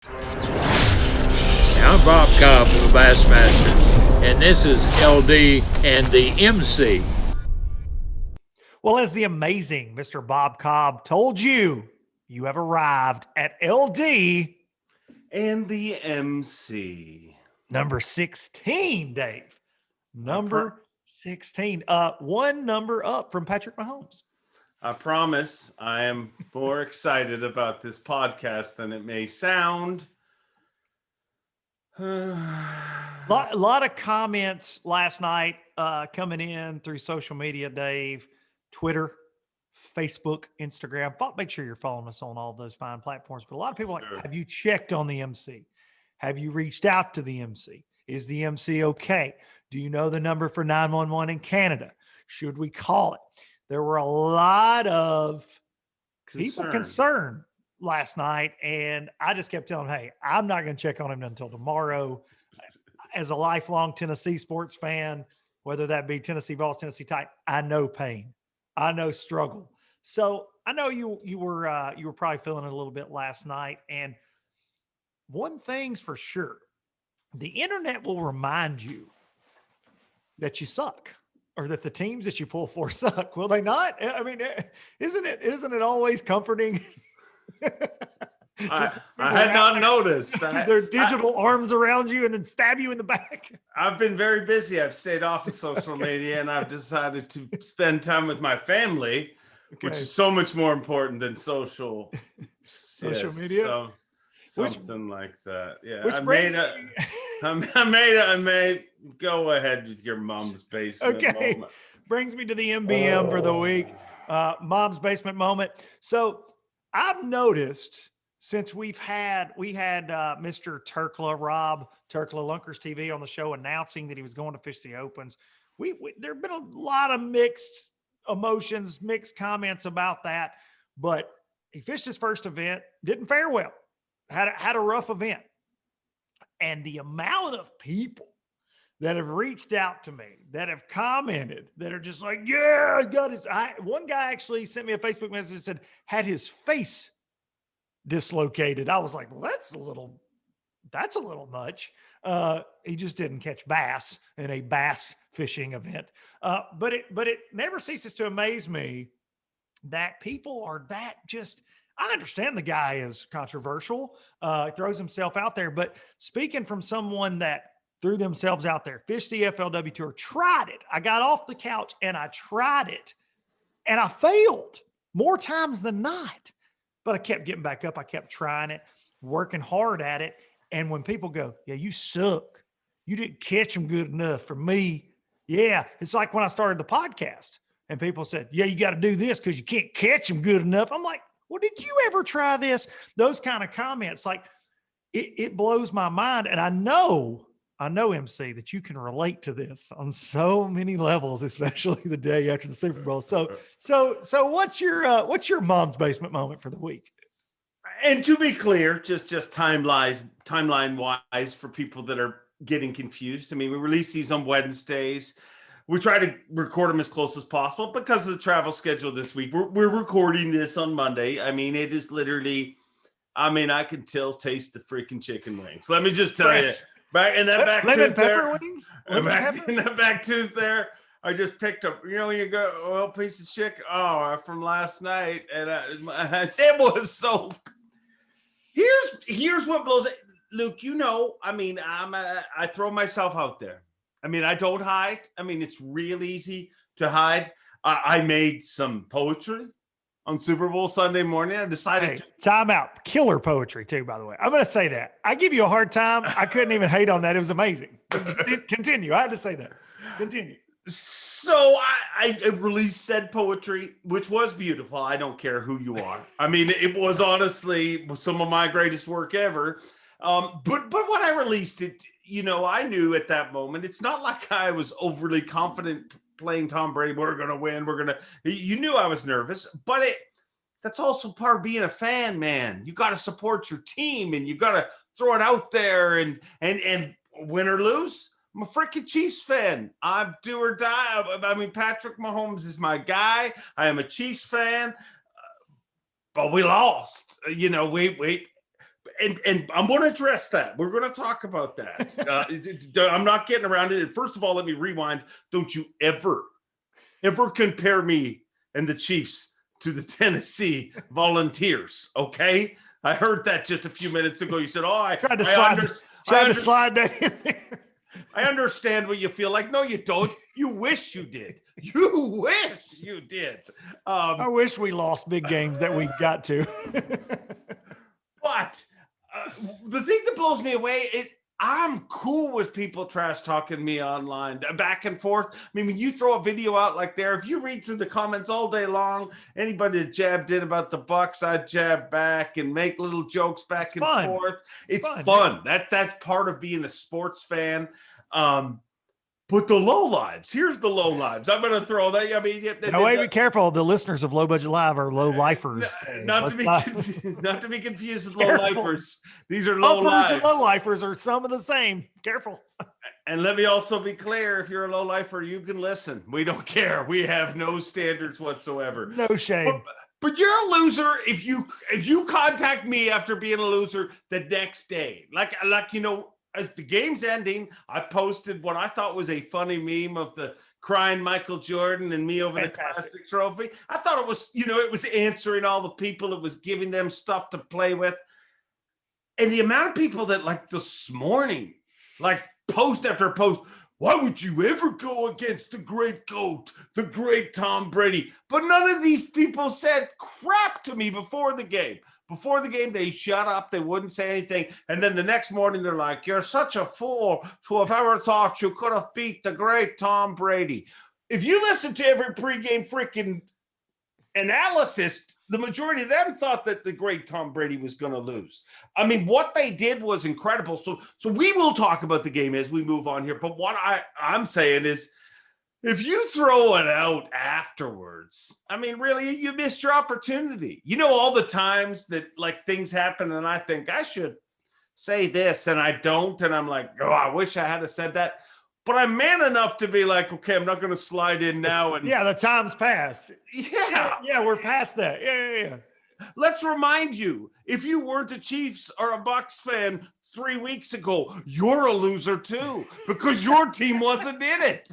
I'm Bob Cobb from the Bassmasters, and this is LD and the MC. Well, as the amazing Mr. Bob Cobb told you, you have arrived at LD and the MC. Number 16, Dave. Number 16. One number up from Patrick Mahomes. I promise I am more excited about this podcast than it may sound. A lot of comments last night coming in through social media, Dave, Twitter, Facebook, Instagram. Make sure you're following us on all those fine platforms. But a lot of people are like, have you checked on the MC? Have you reached out to the MC? Is the MC okay? Do you know the number for 911 in Canada? Should we call it? There were a lot of people concerned last night, and I just kept telling them, hey, I'm not going to check on him until tomorrow. As a lifelong Tennessee sports fan, whether that be Tennessee Vols, Tennessee Titans, I know pain. I know struggle. So I know you were probably feeling it a little bit last night. And one thing's for sure, the internet will remind you that you suck, or that the teams that you pull for suck. Will they not? I mean, isn't it always comforting? I had not noticed. Their digital arms around you and then stab you in the back. I've been very busy. I've stayed off of social media, and I've decided to spend time with my family, which is so much more important than social media. So, something like that. Yeah. I made go ahead with your mom's basement moment. Brings me to the MBM for the week. Mom's basement moment. So I've noticed since we had Mr. Rob Turkla, Lunkers TV on the show, announcing that he was going to fish the opens. There have been a lot of mixed emotions, mixed comments about that, but he fished his first event, didn't fare well, had a rough event. And the amount of people that have reached out to me, that have commented, that are just like, yeah, I got it. One guy actually sent me a Facebook message and said, had his face dislocated. I was like, well, that's a little much. He just didn't catch bass in a bass fishing event. But it never ceases to amaze me that people are that just, I understand the guy is controversial, throws himself out there, but speaking from someone that threw themselves out there, fished the FLW Tour, tried it. I got off the couch and I tried it, and I failed more times than not, but I kept getting back up. I kept trying it, working hard at it. And when people go, yeah, you suck, you didn't catch them good enough for me. Yeah. It's like when I started the podcast and people said, yeah, you got to do this because you can't catch them good enough. I'm like, well, did you ever try this? Those kind of comments, like it blows my mind. And I know, MC, that you can relate to this on so many levels, especially the day after the Super Bowl. So what's your mom's basement moment for the week? And to be clear, just timeline wise for people that are getting confused. I mean, we release these on Wednesdays. We try to record them as close as possible because of the travel schedule this week. We're recording this on Monday. I mean, it is literally, I can taste the freaking chicken wings. Let me just tell you. Back in that back lemon tooth pepper there, wings? in that back tooth there, I just picked up, you go, well, piece of chicken, from last night. And it was so, here's what blows it. Luke, I throw myself out there. I don't hide. It's real easy to hide. I made some poetry on Super Bowl Sunday morning. I decided time out. Killer poetry too, by the way. I'm going to say that. I give you a hard time. I couldn't even hate on that. It was amazing. Continue. I had to say that. Continue. So I released said poetry, which was beautiful. I don't care who you are. It was honestly some of my greatest work ever. But when I released it, I knew at that moment, it's not like I was overly confident playing Tom Brady. We're going to win. You knew I was nervous, but that's also part of being a fan, man. You got to support your team and you got to throw it out there and win or lose. I'm a freaking Chiefs fan. I'm do or die. Patrick Mahomes is my guy. I am a Chiefs fan, but we lost. and I'm going to address that. We're going to talk about that. I'm not getting around it. And first of all, let me rewind. Don't you ever compare me and the Chiefs to the Tennessee Volunteers, okay? I heard that just a few minutes ago. You said, "Oh, I tried to slide that in there." I understand what you feel like. No, you don't. You wish you did. You wish you did. I wish we lost big games that we got to. But the thing that blows me away is I'm cool with people trash talking me online, back and forth. I mean, when you throw a video out like there, if you read through the comments all day long, anybody that jabbed in about the Bucks, I jab back and make little jokes back and forth. It's fun. That's part of being a sports fan. But the low lives, here's the low lives. I'm going to throw that. I mean, be careful. The listeners of Low Budget Live are low lifers. Not to be confused with low lifers. These are low lives. And low lifers are some of the same. Careful. And let me also be clear: if you're a low lifer, you can listen. We don't care. We have no standards whatsoever. No shame. But you're a loser if you contact me after being a loser the next day, like as the game's ending, I posted what I thought was a funny meme of the crying Michael Jordan and me over the classic trophy. I thought it was, it was answering all the people. It was giving them stuff to play with. And the amount of people that this morning, post after post, why would you ever go against the great GOAT, the great Tom Brady? But none of these people said crap to me before the game. Before the game, they shut up. They wouldn't say anything. And then the next morning, they're like, "You're such a fool to have ever thought you could have beat the great Tom Brady." If you listen to every pregame freaking analysis, the majority of them thought that the great Tom Brady was going to lose. I mean, what they did was incredible. So we will talk about the game as we move on here. But what I'm saying is, if you throw it out afterwards, I mean, really, you missed your opportunity. All the times that things happen and I think I should say this and I don't. And I'm like, oh, I wish I had said that. But I'm man enough to be like, okay, I'm not going to slide in now. And yeah, the time's passed. Yeah, we're past that. Yeah. Let's remind you, if you weren't a Chiefs or a Bucks fan 3 weeks ago, you're a loser too, because your team wasn't in it.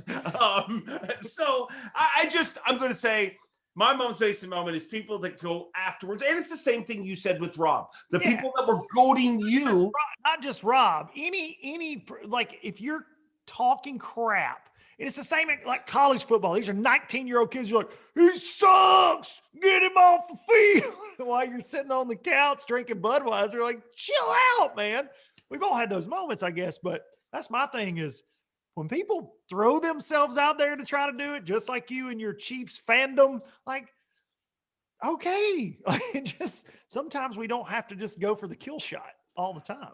So I'm going to say my mom's basement moment is people that go afterwards. And it's the same thing you said with Rob, the people that were goading you. Not just Rob, any, if you're talking crap, and it's the same like college football. These are 19-year-old kids. You're like, he sucks. Get him off the field. While you're sitting on the couch drinking Budweiser, like, chill out, man. We've all had those moments, I guess, but that's my thing is when people throw themselves out there to try to do it, just like you and your Chiefs fandom, okay. Just sometimes we don't have to just go for the kill shot all the time,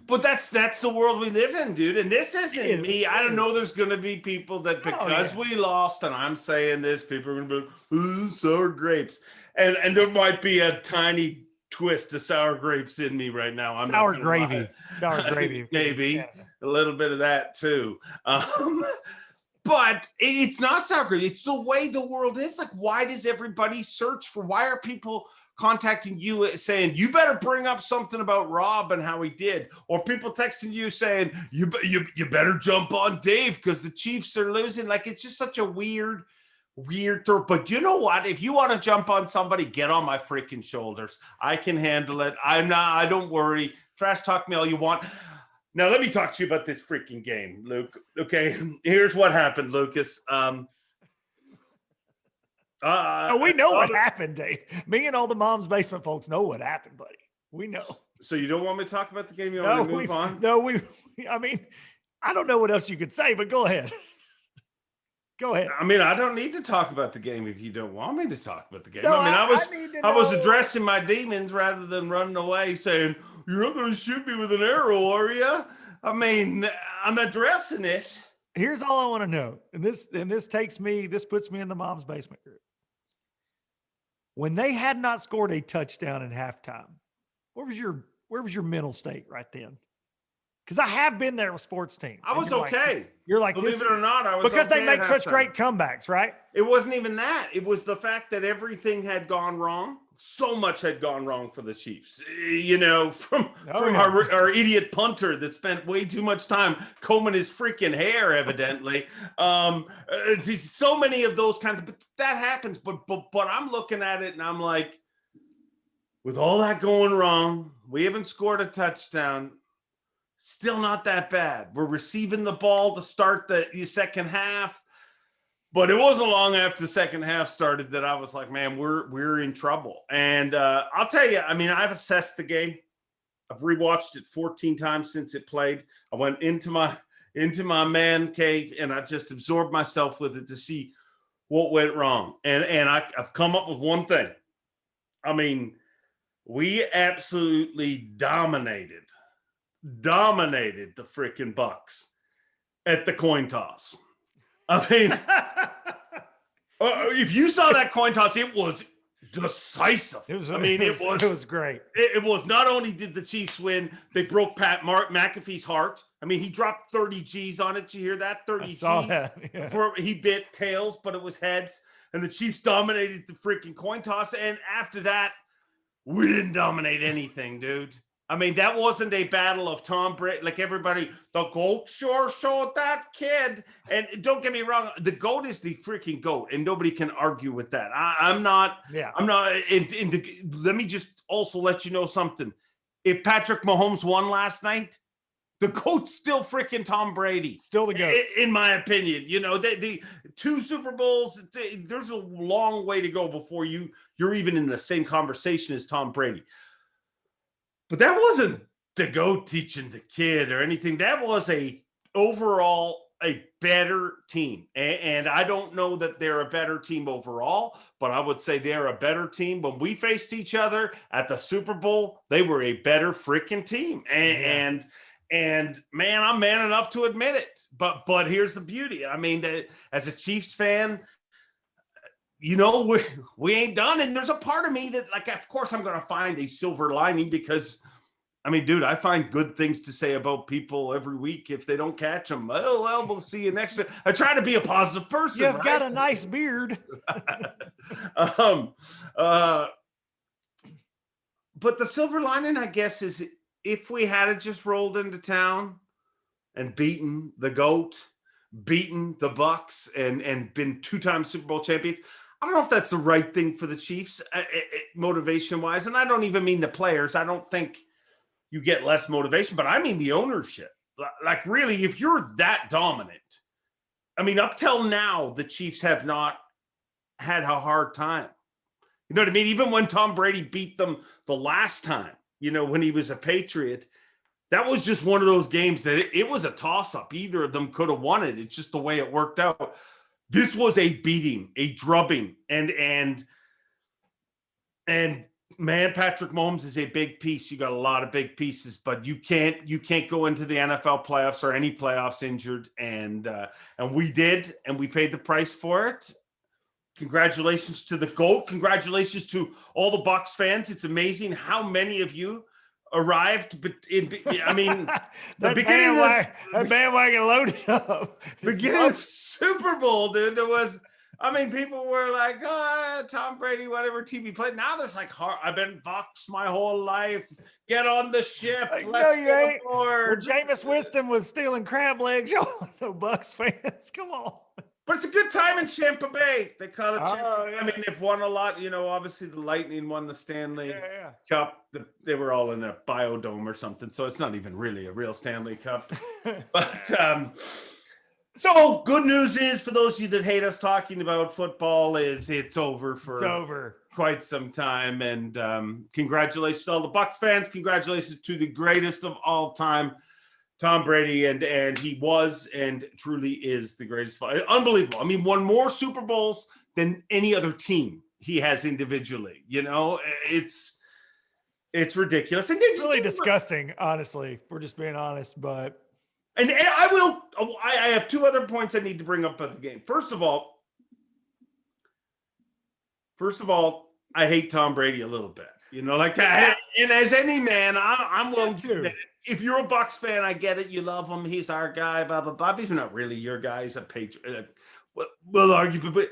But that's the world we live in, dude. And this isn't me. I don't know. There's going to be people that because we lost, and I'm saying this, people are going to be like, sour grapes. And there might be a tiny twist of sour grapes in me right now. I'm sour gravy, maybe a little bit of that too. But it's not sour gravy. It's the way the world is. Why does everybody search for? Why are people contacting you saying you better bring up something about Rob and how he did, or people texting you saying you better jump on Dave because the Chiefs are losing? It's just such a weird throw. But you know what? If you want to jump on somebody, get on my freaking shoulders. I can handle it. I don't worry. Trash talk me all you want. Now let me talk to you about this freaking game, Luke. Okay, here's what happened, Lucas. We know what happened, Dave. Me and all the Mom's Basement folks know what happened, buddy. We know. So you don't want me to talk about the game? You want me to move on? No, I mean, I don't know what else you could say, but go ahead. Go ahead. I mean, I don't need to talk about the game if you don't want me to talk about the game. No, I was addressing my demons rather than running away saying, "You're not going to shoot me with an arrow, are you?" I mean, I'm addressing it. Here's all I want to know. And this puts me in the Mom's Basement group. When they had not scored a touchdown in halftime, where was your mental state right then? Because I have been there with sports teams. I was okay. You're like, believe it or not, I was because okay they make such great comebacks, right? It wasn't even that. It was the fact that everything had gone wrong so much had gone wrong for the Chiefs, you know, from yeah. our idiot punter that spent way too much time combing his freaking hair, evidently. So many of those kinds of, but that happens. But I'm looking at it and I'm like, with all that going wrong, we haven't scored a touchdown. Still not that bad. We're receiving the ball to start the second half. But it wasn't long after the second half started that I was like, man, we're in trouble. And I'll tell you, I mean, I've assessed the game. I've rewatched it 14 times since it played. I went into my man cave and I just absorbed myself with it to see what went wrong. And I've come up with one thing. I mean, we absolutely dominated the freaking Bucks at the coin toss. I mean, if you saw that coin toss, it was decisive. It was great. It was not only did the Chiefs win, they broke Pat McAfee's heart. I mean, he dropped 30 G's on it. Did you hear that? 30 G's. That. Yeah. He bit tails, but it was heads. And the Chiefs dominated the freaking coin toss. And after that, we didn't dominate anything, dude. I mean, that wasn't a battle of Tom Brady. Like everybody, the GOAT sure showed that kid. And don't get me wrong, the GOAT is the freaking GOAT, and nobody can argue with that. I'm not. Let me just also let you know something. If Patrick Mahomes won last night, the GOAT's still freaking Tom Brady. Still the GOAT. In my opinion. You know, the 2 Super Bowls, there's a long way to go before you're even in the same conversation as Tom Brady. But that wasn't the GOAT teaching the kid or anything. That was overall a better team. And I don't know that they're a better team overall, but I would say they're a better team. When we faced each other at the Super Bowl, they were a better freaking team. And man, I'm man enough to admit it. But here's the beauty. I mean, as a Chiefs fan, you know, we ain't done. And there's a part of me that, like, of course, I'm going to find a silver lining because, I mean, dude, I find good things to say about people every week. If they don't catch them, oh, well, we'll see you next time. I try to be a positive person. You've got a nice beard. But the silver lining, I guess, is if we had just rolled into town and beaten the GOAT, beaten the Bucks, and been 2-time Super Bowl champions, I don't know if that's the right thing for the Chiefs, motivation-wise. And I don't even mean the players. I don't think you get less motivation, but I mean the ownership. Like, really, if you're that dominant, I mean, up till now, the Chiefs have not had a hard time. You know what I mean? Even when Tom Brady beat them the last time, you know, when he was a Patriot, that was just one of those games that it was a toss-up. Either of them could have won it. It's just the way it worked out. This was a beating, a drubbing, and man, Patrick Mahomes is a big piece. You got a lot of big pieces, but you can't go into the NFL playoffs or any playoffs injured, and we did, and we paid the price for it. Congratulations to the GOAT. Congratulations to all the Bucs fans. It's amazing how many of you arrived, but I mean, the beginning that bandwagon loaded up. Beginning of Super Bowl, dude. There was, I mean, people were like, "Oh, Tom Brady, whatever team he played." Now there's like, "I've been Bucs my whole life. Get on the ship. Like, let's no, you go ain't. aboard." When Jameis Winston was stealing crab legs, y'all no Bucs fans. Come on. But it's a good time in Tampa Bay. They call it. Yeah. I mean, they've won a lot. You know, obviously the Lightning won the Stanley Cup. They were all in a biodome or something, so it's not even really a real Stanley Cup. But so good news is, for those of you that hate us talking about football, is it's over for quite some time. And congratulations to all the Bucs fans. Congratulations to the greatest of all time, Tom Brady, and he was and truly is the greatest. Unbelievable. I mean, won more Super Bowls than any other team he has individually. You know, it's ridiculous. And it's really disgusting, honestly, if we're just being honest. But I have 2 other points I need to bring up at the game. First of all, I hate Tom Brady a little bit. You know, like, and as any man, I'm willing to admit it. If you're a Bucs fan, I get it. You love him. He's our guy, blah, blah, blah. He's not really your guy. He's a Patriot. We'll argue, but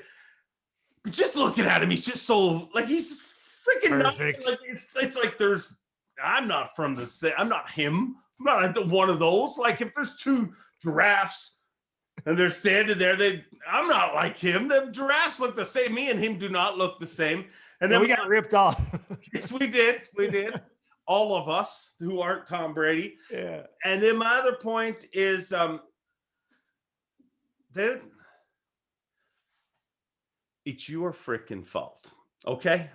just looking at him, he's just so, like, he's freaking Perfect. like it's like I'm not from the same. I'm not him. I'm not one of those. Like if there's two giraffes and they're standing there, I'm not like him. The giraffes look the same. Me and him do not look the same. And then we got ripped off. Yes, we did. We did. All of us who aren't Tom Brady. Yeah. And then my other point is, dude, it's your freaking fault. Okay?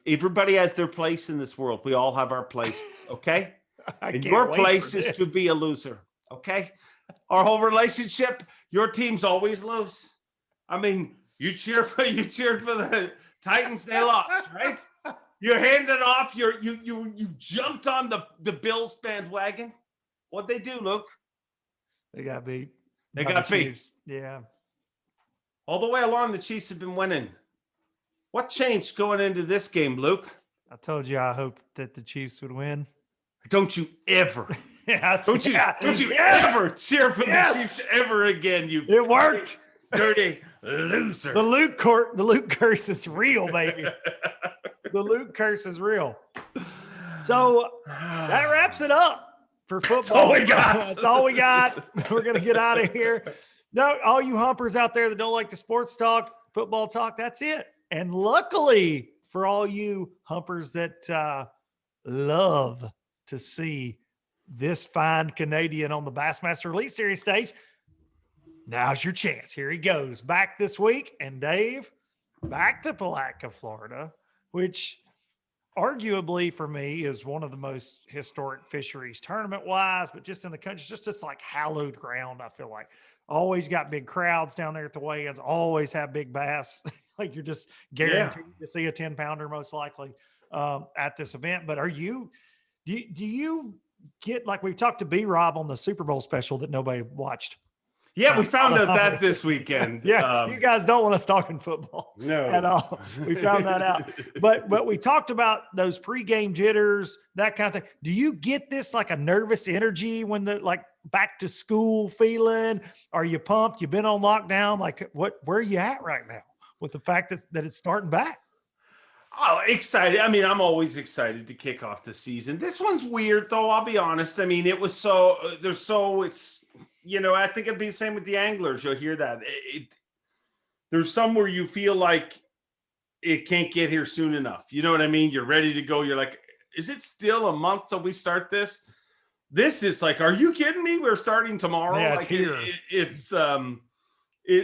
Everybody has their place in this world. We all have our places. Okay? And your place is to be a loser. Okay? Our whole relationship, your teams always lose. I mean, you cheered for the Titans, they lost, right? You handed off you jumped on the Bills bandwagon. What'd they do, Luke? They got beat. They got beat. Yeah. All the way along, the Chiefs have been winning. What changed going into this game, Luke? I told you I hoped that the Chiefs would win. Don't you ever, don't you Yes! ever cheer for the Chiefs ever again, you It worked. dirty loser. The Luke curse is real, baby. The Luke curse is real. So that wraps it up for football. That's all we got. That's all we got. We're going to get out of here. No, all you humpers out there that don't like the sports talk, football talk, that's it. And luckily for all you humpers that love to see this fine Canadian on the Bassmaster Elite Series stage, now's your chance. Here he goes. Back this week. And Dave, back to Palatka, Florida, which arguably for me is one of the most historic fisheries tournament-wise, but just in the country, just like hallowed ground, I feel like. Always got big crowds down there at the weigh-ins, always have big bass. Like you're just guaranteed to see a 10-pounder most likely at this event. But do you get, like we talked to B-Rob on the Super Bowl special that nobody watched. Yeah, we found out that this weekend. Yeah, you guys don't want us talking football at all. We found that out. But we talked about those pregame jitters, that kind of thing. Do you get this like a nervous energy when the like back to school feeling? Are you pumped? You've been on lockdown. Like where are you at right now with the fact that it's starting back? Oh, excited. I mean, I'm always excited to kick off the season. This one's weird though, I'll be honest. I mean, it's I think it'd be the same with the anglers. You'll hear that. There's some where you feel like it can't get here soon enough. You know what I mean? You're ready to go. You're like, is it still a month till we start this? This is like, are you kidding me? We're starting tomorrow. Yeah, like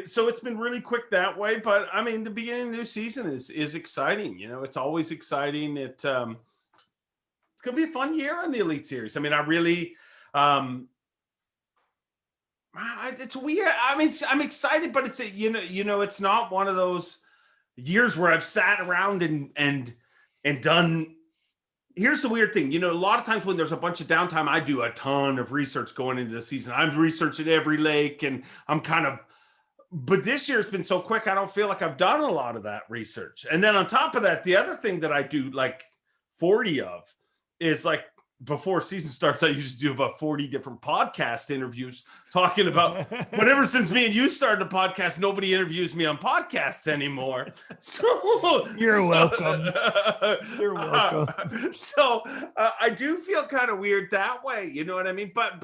so it's been really quick that way. But I mean, the beginning of the new season is exciting. You know, it's always exciting. It's going to be a fun year in the Elite Series. I mean, I really, it's weird. I mean, I'm excited, but it's not one of those years where I've sat around and done. Here's the weird thing. A lot of times when there's a bunch of downtime, I do a ton of research going into the season. I'm researching every lake and but this year it's been so quick. I don't feel like I've done a lot of that research. And then on top of that, the other thing that I do like 40 of is like, before season starts, I used to do about 40 different podcast interviews talking about whatever. Since me and you started a podcast, nobody interviews me on podcasts anymore. You're welcome. You're welcome. So I do feel kind of weird that way. You know what I mean? But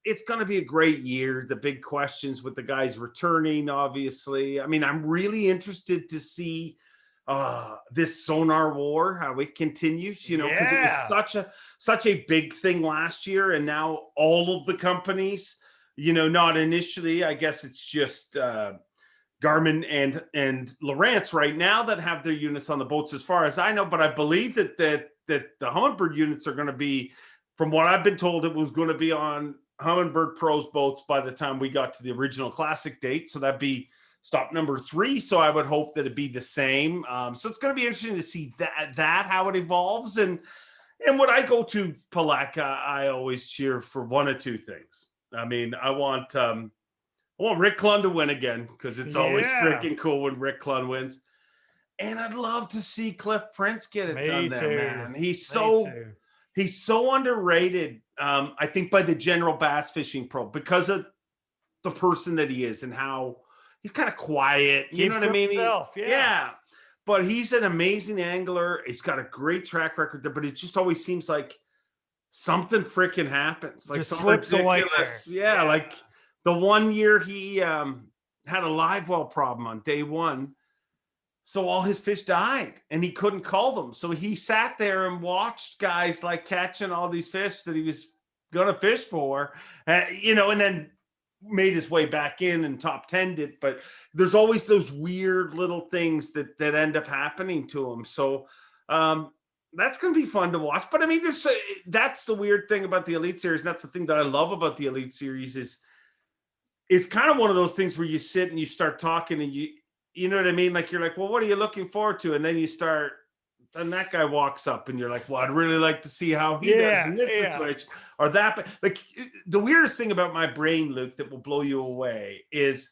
it's going to be a great year. The big questions with the guys returning, obviously. I mean, I'm really interested to see this sonar war, how it continues, because it was such a big thing last year, and now all of the companies, not initially, I guess it's just Garmin and Lowrance right now that have their units on the boats, as far as I know. But I believe that the Humminbird units are going to be, from what I've been told, it was going to be on Humminbird Pro's boats by the time we got to the original classic date. So that'd be stop number 3. So I would hope that it'd be the same. So it's going to be interesting to see that how it evolves. And when I go to Palatka, I always cheer for one of two things. I mean, I want Rick Clunn to win again, because it's always freaking cool when Rick Clunn wins. And I'd love to see Cliff Prince get it done there, man. He's so underrated, I think, by the general bass fishing pro, because of the person that he is and how he's kind of quiet. You know Keeps what I mean? himself, yeah. But he's an amazing angler. He's got a great track record there, but it just always seems like something freaking happens. Like Just some slips away ridiculous. there. Yeah, like the one year he had a live well problem on day one. So all his fish died and he couldn't call them. So he sat there and watched guys like catching all these fish that he was going to fish for, you know, and then made his way back in and top 10'd it. But there's always those weird little things that end up happening to him. So that's going to be fun to watch. But I mean, that's the weird thing about the Elite Series. And that's the thing that I love about the Elite Series is it's kind of one of those things where you sit and you start talking and you know what I mean? Like, you're like, well, what are you looking forward to? And then you start, and that guy walks up and you're like, well, I'd really like to see how he does in this situation or that. But like the weirdest thing about my brain, Luke, that will blow you away is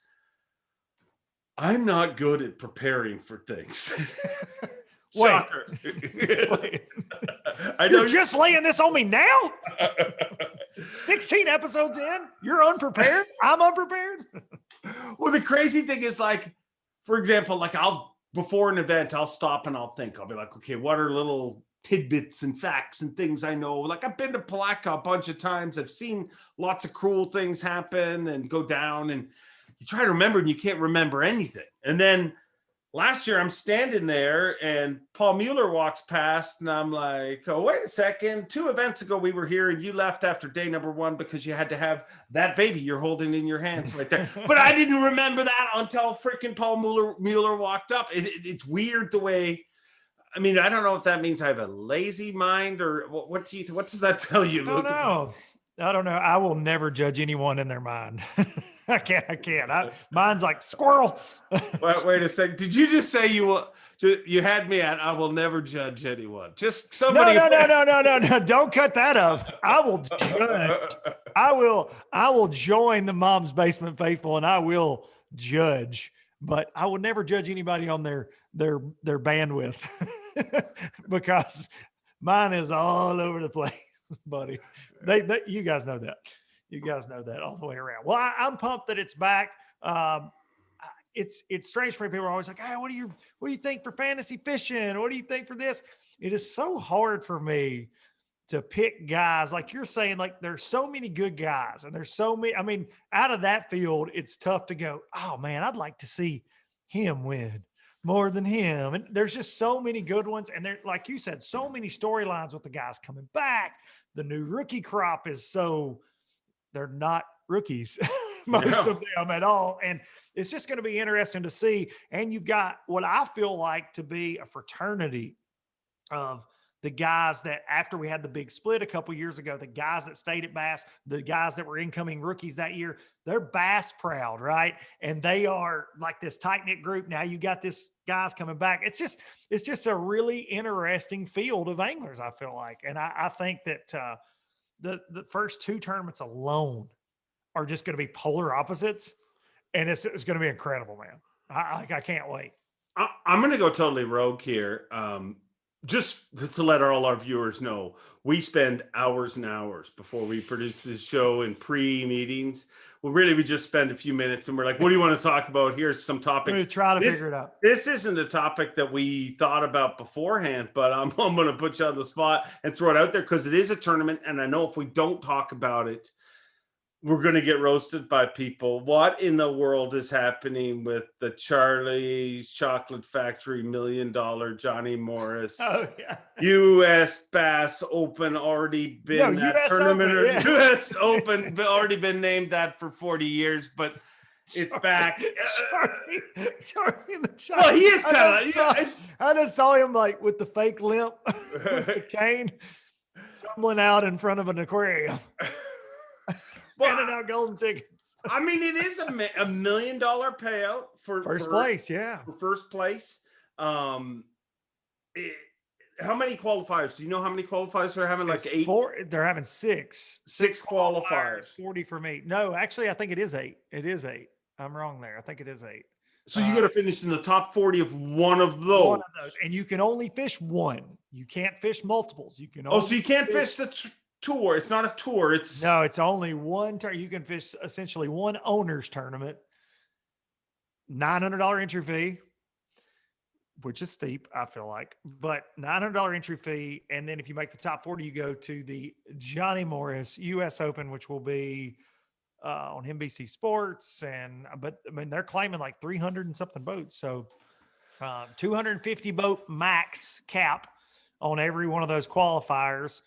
I'm not good at preparing for things. Shocker. Wait. I know you're just laying this on me now? 16 episodes in? You're unprepared? I'm unprepared? Well, the crazy thing is, like, for example, like before an event, I'll stop and I'll think, I'll be like, okay, what are little tidbits and facts and things I know? Like, I've been to Palatka a bunch of times. I've seen lots of cruel things happen and go down, and you try to remember and you can't remember anything. And then last year I'm standing there and Paul Mueller walks past and I'm like, oh, wait a second. 2 events ago we were here and you left after day number 1 because you had to have that baby you're holding in your hands right there. But I didn't remember that until freaking Paul Mueller walked up. It's weird the way, I mean, I don't know if that means I have a lazy mind or what does that tell you, Luke? I don't know. I will never judge anyone in their mind. I can't. Mine's like squirrel. Wait a second. Did you just say you had me at I will never judge anyone? Just somebody. No. Don't cut that up. I will judge. I will join the Mom's Basement faithful and I will judge, but I will never judge anybody on their bandwidth because mine is all over the place, buddy. You guys know that. You guys know that all the way around. Well, I'm pumped that it's back. It's strange for me. People are always like, hey, what do you think for fantasy fishing? What do you think for this? It is so hard for me to pick guys. Like you're saying, like there's so many good guys and there's so many, I mean, out of that field, it's tough to go, oh man, I'd like to see him win more than him. And there's just so many good ones. And they're, like you said, so many storylines with the guys coming back. The new rookie crop is they're not rookies, most of them at all. And it's just going to be interesting to see. And you've got what I feel like to be a fraternity of the guys that after we had the big split a couple years ago, the guys that stayed at Bass, the guys that were incoming rookies that year, they're Bass proud, right? And they are like this tight-knit group. Now you got this guys coming back. It's just a really interesting field of anglers, I feel like. And I think that the first 2 tournaments alone are just going to be polar opposites. And it's going to be incredible, man. I can't wait. I'm going to go totally rogue here. Just to let all our viewers know, we spend hours and hours before we produce this show in pre-meetings. Well, really, we just spend a few minutes and we're like, what do you want to talk about? Here's some topics. We try to figure it out. This isn't a topic that we thought about beforehand, but I'm going to put you on the spot and throw it out there because it is a tournament. And I know if we don't talk about it, we're going to get roasted by people. What in the world is happening with the Charlie's Chocolate Factory $1 million Johnny Morris? Oh, yeah. U.S. Bass Open already been that US tournament. Open, yeah. U.S. Open already been named that for 40 years, but it's back. Charlie the Chocolate. Well, he is kind of. I just saw him like with the fake limp, with the cane, stumbling out in front of an aquarium. Handing out golden tickets. I mean, it is a $1 million payout for first place. Yeah. For first place. How many qualifiers? Do you know how many qualifiers they're having? Like 8? They're having 6. 6 qualifiers. 40 for me. No, actually, I think it is 8. It is 8. I'm wrong there. I think it is 8. So you got to finish in the top 40 of one of those. One of those. And you can only fish one. You can't fish multiples. You can so you can't fish the tour. It's not a tour. No, it's only one turn. You can fish essentially one owner's tournament. $900 entry fee, which is steep, I feel like, but $900 entry fee. And then if you make the top 40, you go to the Johnny Morris US Open, which will be on NBC Sports. But I mean, they're claiming like 300 and something boats. So 250 boat max cap on every one of those qualifiers,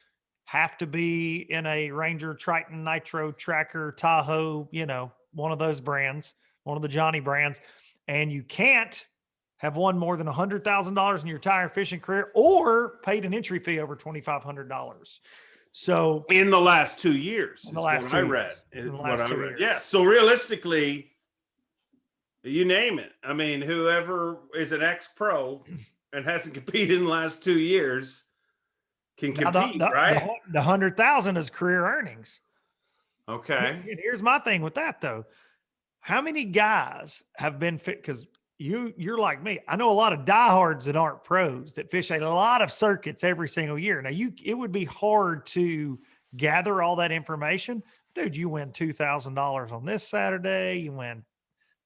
have to be in a Ranger, Triton, Nitro, Tracker, Tahoe, one of those brands, one of the Johnny brands. And you can't have won more than $100,000 in your entire fishing career or paid an entry fee over $2,500. So in the last 2 years, in the last 2 years. Yeah. So realistically, you name it. I mean, whoever is an ex-pro and hasn't competed in the last 2 years can compete, right? The 100,000 is career earnings. Okay. And here's my thing with that though. How many guys have been fit? Because you're like me. I know a lot of diehards that aren't pros that fish a lot of circuits every single year. Now it would be hard to gather all that information. Dude, you win $2,000 on this Saturday. You win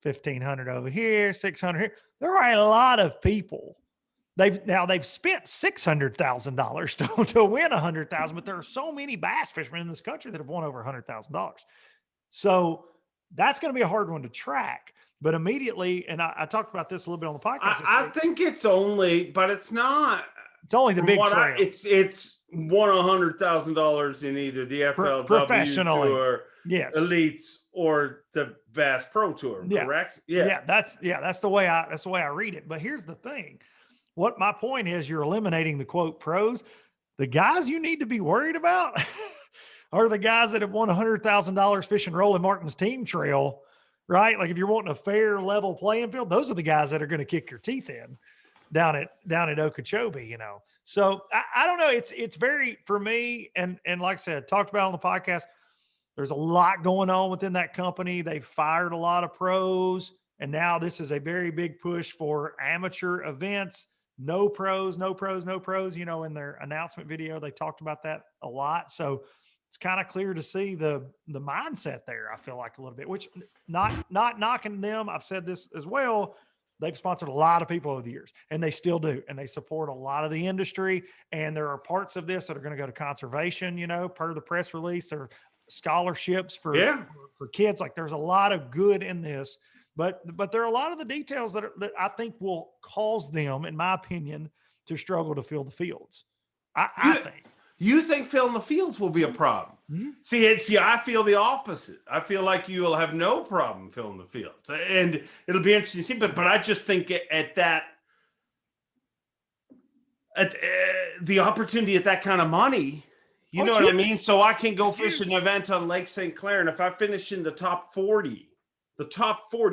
$1,500 over here, $600 here. There are a lot of people. They've spent $600,000 to win $100,000, but there are so many bass fishermen in this country that have won over $100,000. So that's going to be a hard one to track. But immediately, and I talked about this a little bit on the podcast. I think it's only, but it's not. It's only the big trail. It's won $100,000 in either the FLW professionally, Tour, yes, Elites, or the Bass Pro Tour. Correct? Yeah. That's the way I read it. But here's the thing. What my point is, you're eliminating the quote pros. The guys you need to be worried about are the guys that have won $100,000 fishing Roland Martin's team trail, right? Like if you're wanting a fair level playing field, those are the guys that are going to kick your teeth in down at Okeechobee, So I don't know. It's very, for me, and like I said, talked about on the podcast, there's a lot going on within that company. They've fired a lot of pros, and now this is a very big push for amateur events. No pros. In their announcement video, they talked about that a lot. So it's kind of clear to see the mindset there, I feel like, a little bit, which not knocking them. I've said this as well. They've sponsored a lot of people over the years, and they still do. And they support a lot of the industry. And there are parts of this that are going to go to conservation, per the press release. There are scholarships for kids. Like there's a lot of good in this. But there are a lot of the details that I think will cause them, in my opinion, to struggle to fill the fields. I think. You think filling the fields will be a problem? Mm-hmm. See, I feel the opposite. I feel like you will have no problem filling the fields, and it'll be interesting to see. But I just think at the opportunity at that kind of money, you know what I mean. So I can go fish an event on Lake St. Clair, and if I finish in the top 40,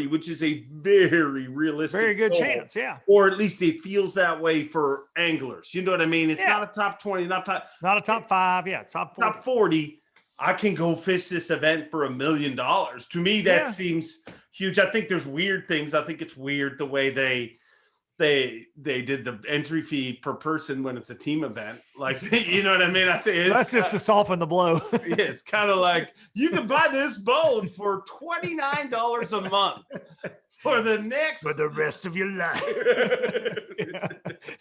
which is a very realistic, very good goal, chance, or at least it feels that way for anglers. You know what I mean? It's not a top 20, not a top 5, top 40. I can go fish this event for $1 million. To me, that seems huge. I think there's weird things. I think it's weird the way they did the entry fee per person when it's a team event. Like, you know what I mean? I think that's just to soften the blow. It's kind of like you can buy this boat for $29 a month for the rest of your life.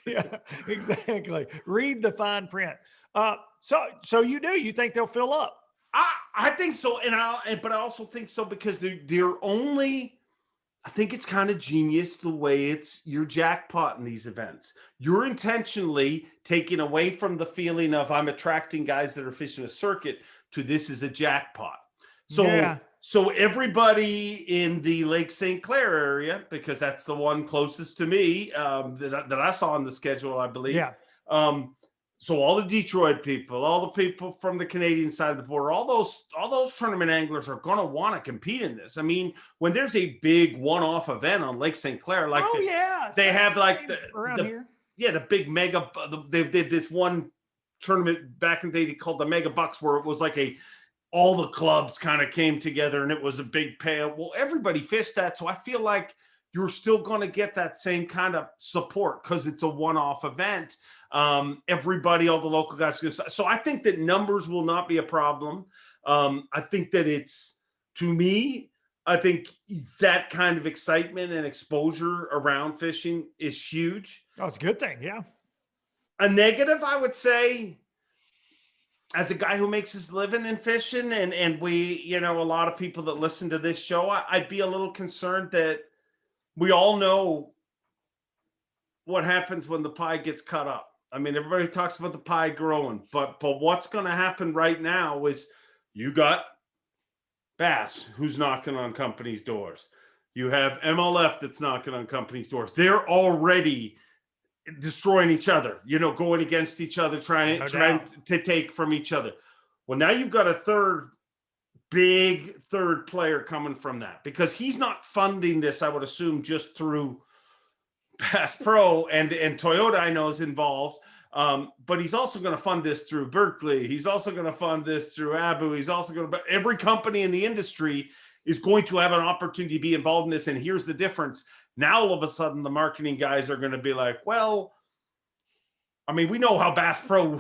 yeah, exactly. Read the fine print. So you think they'll fill up? I think so, but I also think so because they're only. I think it's kind of genius the way you're jackpotting these events. You're intentionally taking away from the feeling of I'm attracting guys that are fishing a circuit to this is a jackpot. So everybody in the Lake St. Clair area, because that's the one closest to me that I saw on the schedule, I believe. Yeah. So all the Detroit people, all the people from the Canadian side of the border, all those tournament anglers are going to want to compete in this. I mean, when there's a big one-off event on Lake St. Clair, like they have like the big mega. They did this one tournament back in the day they called the Mega Bucks, where it was like all the clubs kind of came together and it was a big payout. Well, everybody fished that, so I feel like you're still going to get that same kind of support because it's a one-off event. Everybody, all the local guys. So I think that numbers will not be a problem. I think that to me, I think that kind of excitement and exposure around fishing is huge. Oh, it's a good thing. Yeah. A negative, I would say, as a guy who makes his living in fishing, and we, you know, a lot of people that listen to this show, I'd be a little concerned that we all know what happens when the pie gets cut up. I mean, everybody talks about the pie growing, but what's going to happen right now is you got Bass, who's knocking on companies' doors. You have MLF that's knocking on companies' doors. They're already destroying each other, you know, going against each other, trying to take from each other. Well, now you've got a big third player coming from that, because he's not funding this, I would assume, just through Bass Pro and Toyota, I know, is involved. But he's also going to fund this through Berkeley. He's also going to fund this through Abu. He's also going to, every company in the industry is going to have an opportunity to be involved in this. And here's the difference. Now, all of a sudden, the marketing guys are going to be like, well, I mean, we know how Bass Pro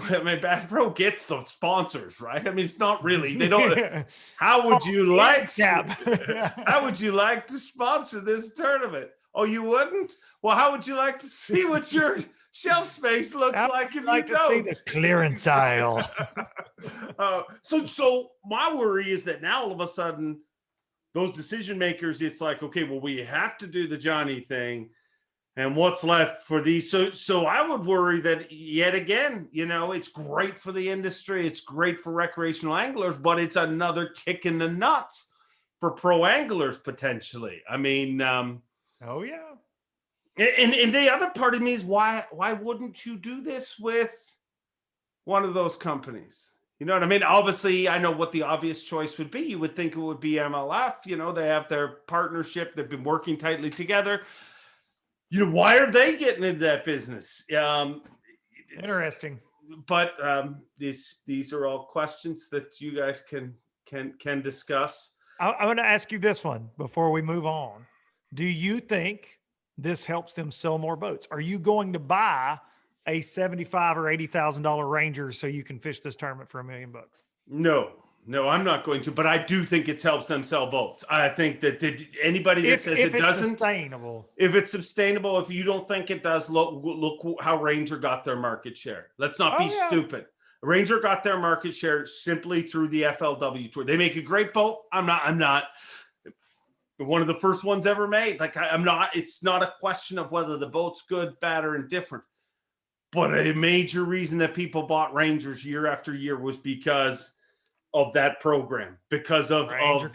gets the sponsors, right? I mean, it's not really, they don't, how would you like to sponsor this tournament? Oh, you wouldn't? Well, how would you like to see what your shelf space looks like if you don't? To see the clearance aisle. So my worry is that now all of a sudden, those decision makers, it's like, okay, well, we have to do the Johnny thing, and what's left for these? So I would worry that yet again, you know, it's great for the industry, it's great for recreational anglers, but it's another kick in the nuts for pro anglers potentially. I mean, oh yeah. And the other part of me is why wouldn't you do this with one of those companies? You know what I mean? Obviously, I know what the obvious choice would be. You would think it would be MLF. You know, they have their partnership. They've been working tightly together. You know, why are they getting into that business? Interesting. But these are all questions that you guys can discuss. I'm going to ask you this one before we move on. Do you think this helps them sell more boats? Are you going to buy a $75,000 or $80,000 Ranger so you can fish this tournament for $1 million? No, I'm not going to, but I do think it helps them sell boats. I think that anybody that says it doesn't, sustainable. If it's sustainable, if you don't think it does, look how Ranger got their market share. Let's not be stupid. Ranger got their market share simply through the FLW tour. They make a great boat. I'm not one of the first ones ever made. Like I'm not, it's not a question of whether the boat's good, bad, or indifferent. But a major reason that people bought Rangers year after year was because of that program, because of Ranger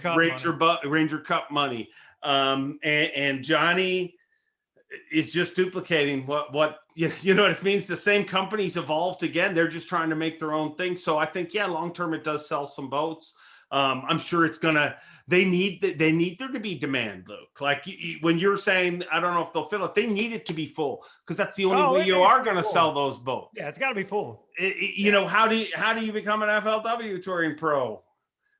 Cup money. And Johnny is just duplicating what you know what it means. The same companies evolved again. They're just trying to make their own thing. So I think, yeah, long term it does sell some boats. I'm sure it's gonna. They need there to be demand, Luke. Like when you're saying, I don't know if they'll fill it. They need it to be full, because that's the only way you are going to sell those boats. Yeah, it's got to be full. You know, how do you become an FLW touring pro?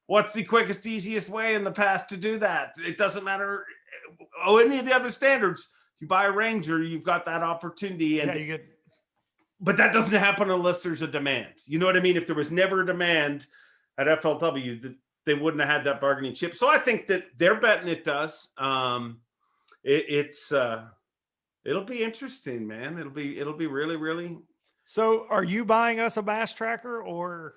What's the quickest, easiest way in the past to do that? It doesn't matter any of the other standards. You buy a Ranger, you've got that opportunity, and but that doesn't happen unless there's a demand. You know what I mean? If there was never a demand at FLW, they wouldn't have had that bargaining chip. So I think that they're betting it does. It'll be interesting, man. It'll be really, really. So are you buying us a bass tracker, or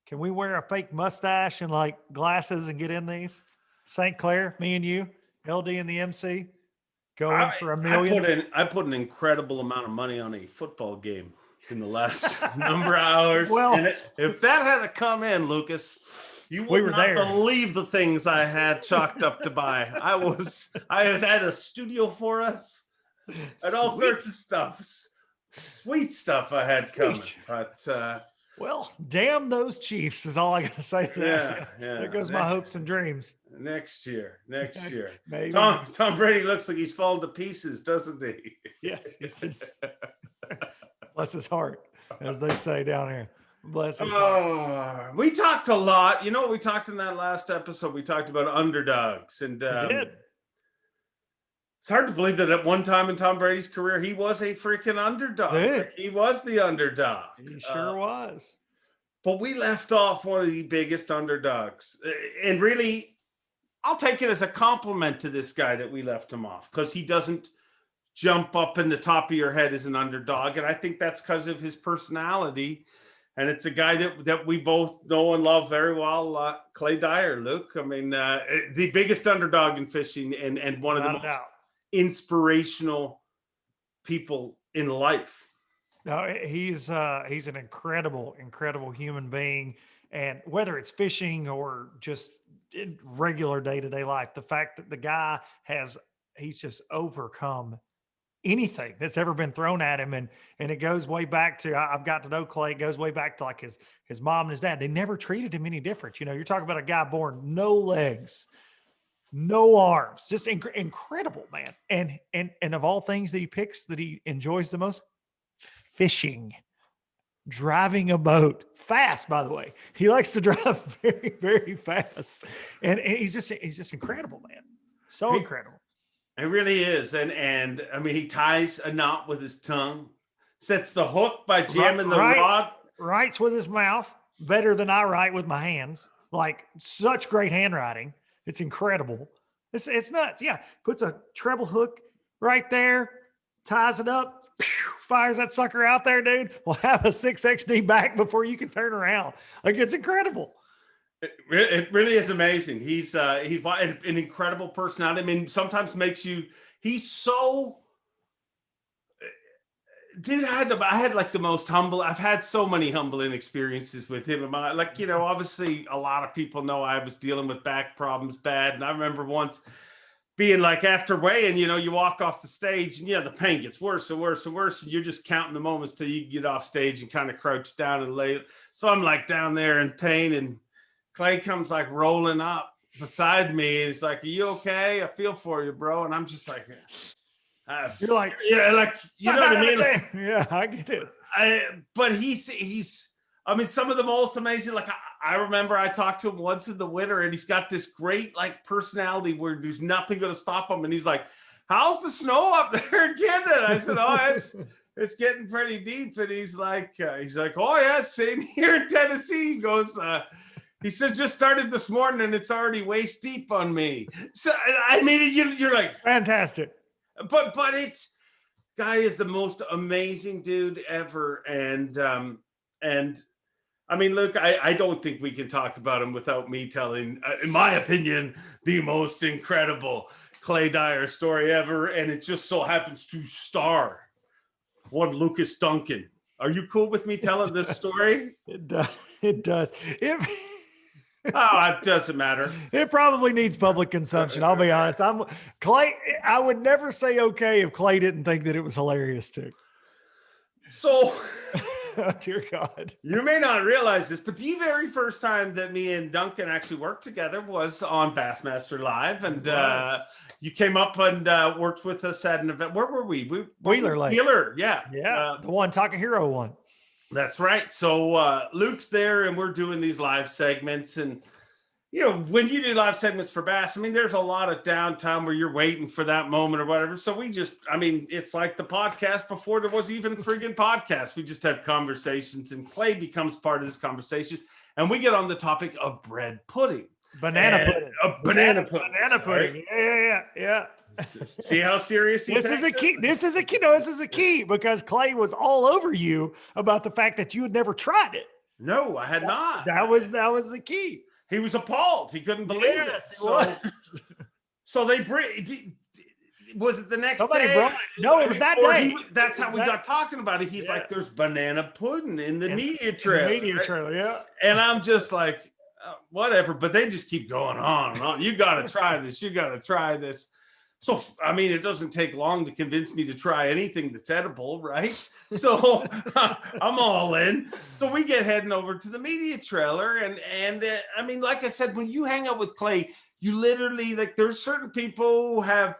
can we wear a fake mustache and like glasses and get in these? St. Clair, me and you, LD and the MC, going for $1 million. I put an incredible amount of money on a football game in the last number of hours. Well, and if that had to come in, Lucas, you would not believe the things I had chalked up to buy. I had a studio for us and all sorts of stuff. Sweet stuff I had coming. But well, damn those Chiefs is all I got to say to that. Yeah. There goes my hopes and dreams. Next year. Maybe. Tom Brady looks like he's fallen to pieces, doesn't he? Yes. It's just, bless his heart, as they say down here. Bless his heart. We talked a lot. You know what we talked in that last episode? We talked about underdogs. And we did. It's hard to believe that at one time in Tom Brady's career, he was a freaking underdog. Like, he was the underdog. He sure was. But we left off one of the biggest underdogs. And really, I'll take it as a compliment to this guy that we left him off, because he doesn't jump up in the top of your head as an underdog. And I think that's because of his personality. And it's a guy that we both know and love very well, Clay Dyer, Luke. I mean, the biggest underdog in fishing and one of the most inspirational people in life. No, he's an incredible human being. And whether it's fishing or just in regular day-to-day life, the fact that the guy he's just overcome anything that's ever been thrown at him. And it goes way back to, I've got to know Clay, it goes way back to like his mom and his dad. They never treated him any different. You know, you're talking about a guy born no legs, no arms, just incredible, man. And of all things that he picks that he enjoys the most, fishing, driving a boat fast, by the way. He likes to drive very, very fast. And he's just incredible, man. So incredible. It really is. And I mean, he ties a knot with his tongue, sets the hook by jamming the rod. Writes with his mouth better than I write with my hands. Like, such great handwriting. It's incredible. It's nuts. Yeah. Puts a treble hook right there, ties it up, fires that sucker out there, dude. We'll have a 6XD back before you can turn around. Like, it's incredible. It really is amazing. He's an incredible personality. I mean, sometimes he's so, dude, I had like the most humble, I've had so many humbling experiences with him. Like, you know, obviously a lot of people know I was dealing with back problems bad. And I remember once being like, after weighing, you know, you walk off the stage and the pain gets worse and worse and worse. And you're just counting the moments till you get off stage and kind of crouch down and lay. So I'm like down there in pain, and Clay comes like rolling up beside me. And he's like, "Are you okay? I feel for you, bro." And I'm just like, you're like, yeah, like, you know what I mean? Like, yeah, I get it. But he's, I mean, some of the most amazing, like I remember I talked to him once in the winter, and he's got this great like personality where there's nothing going to stop him. And he's like, "How's the snow up there again?" And I said, "Oh, it's getting pretty deep." And he's like, "Oh yeah, same here in Tennessee." He goes, he said, "Just started this morning and it's already waist deep on me." So, I mean, you're like, fantastic. But it's, guy is the most amazing dude ever. And I mean, look, I don't think we can talk about him without me telling, in my opinion, the most incredible Clay Dyer story ever. And it just so happens to star one Lucas Duncan. Are you cool with me telling this story? It does. It does. Oh, it doesn't matter. It probably needs public consumption. I'll be honest. Clay. I would never say okay if Clay didn't think that it was hilarious too. So, oh, dear God, you may not realize this, but the very first time that me and Duncan actually worked together was on Bassmaster Live, and you came up and worked with us at an event. Where were we? Wheeler Lake. Wheeler, yeah, the one Takahiro one. That's right. So Luke's there, and we're doing these live segments. And, you know, when you do live segments for bass, I mean, there's a lot of downtime where you're waiting for that moment or whatever. So we just, I mean, it's like the podcast before there was even friggin' podcast. We just have conversations, and Clay becomes part of this conversation. And we get on the topic of bread pudding. Banana pudding. Banana pudding. Banana pudding. Right? Yeah. See how serious he This is a key. This is a key because Clay was all over you about the fact that you had never tried it. No, I had not. That was the key. He was appalled. He couldn't believe it. So they bring. Was it the next day? Brought it. No, it was that day. That's how we got talking about it. He's like, "There's banana pudding in the media trailer." The media trailer, yeah. And I'm just like, whatever. But they just keep going on and on. You got to try this. You got to try this. So, I mean, it doesn't take long to convince me to try anything that's edible, right? So I'm all in. So we get heading over to the media trailer. And I mean, like I said, when you hang out with Clay, you literally, like, there's certain people who have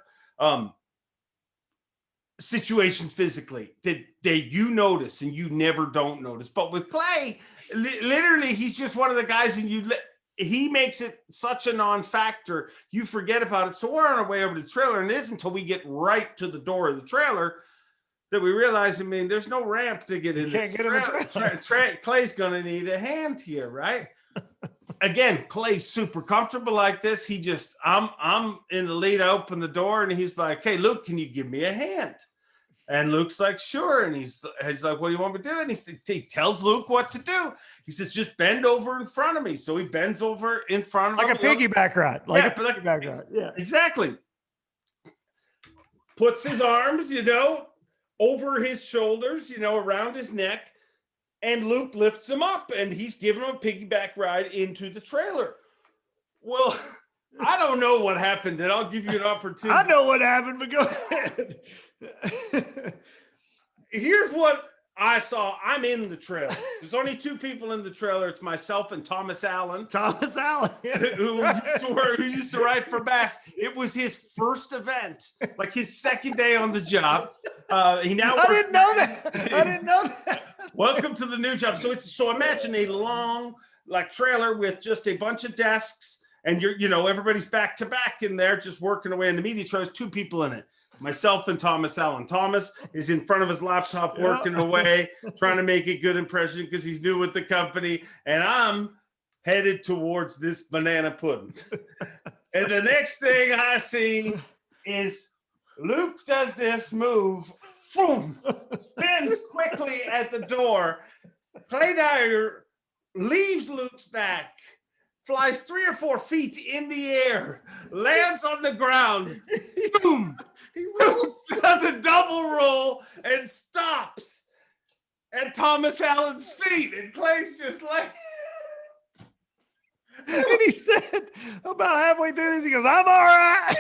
situations physically that you notice and you never don't notice. But with Clay, literally, he's just one of the guys, and he makes it such a non-factor, you forget about it. So we're on our way over to the trailer, and it isn't until we get right to the door of the trailer that we realize, I mean, there's no ramp to get in. You can't get in the trailer. Clay's going to need a hand here, right? again, Clay's super comfortable like this. He just, I'm in the lead. I open the door and he's like, "Hey, Luke, can you give me a hand?" And Luke's like, "Sure." And he's like, "What do you want me to do?" And he tells Luke what to do. He says, "Just bend over in front of me." So he bends over in front of him. Like a piggyback ride. Like a piggyback ride. Yeah. Exactly. Puts his arms, over his shoulders, around his neck. And Luke lifts him up and he's giving him a piggyback ride into the trailer. Well, I don't know what happened, and I'll give you an opportunity. I know what happened, but go ahead. Here's what I saw. I'm in the trailer. There's only two people in the trailer. It's myself and Thomas Allen. Thomas Allen. who used to write for Bass. It was his first event, like his second day on the job. I didn't know that. Welcome to the new job. So imagine a long trailer with just a bunch of desks, and everybody's back to back in there just working away. And the media trailer has two people in it. Myself and Thomas Allen. Thomas is in front of his laptop working away, trying to make a good impression because he's new with the company. And I'm headed towards this banana pudding. And the next thing I see is Luke does this move, boom, spins quickly at the door. Clay Dyer leaves Luke's back, flies 3 or 4 feet in the air, lands on the ground, boom. He does a double roll and stops at Thomas Allen's feet, and Clay's just like. And he said about halfway through this, he goes, "I'm all right.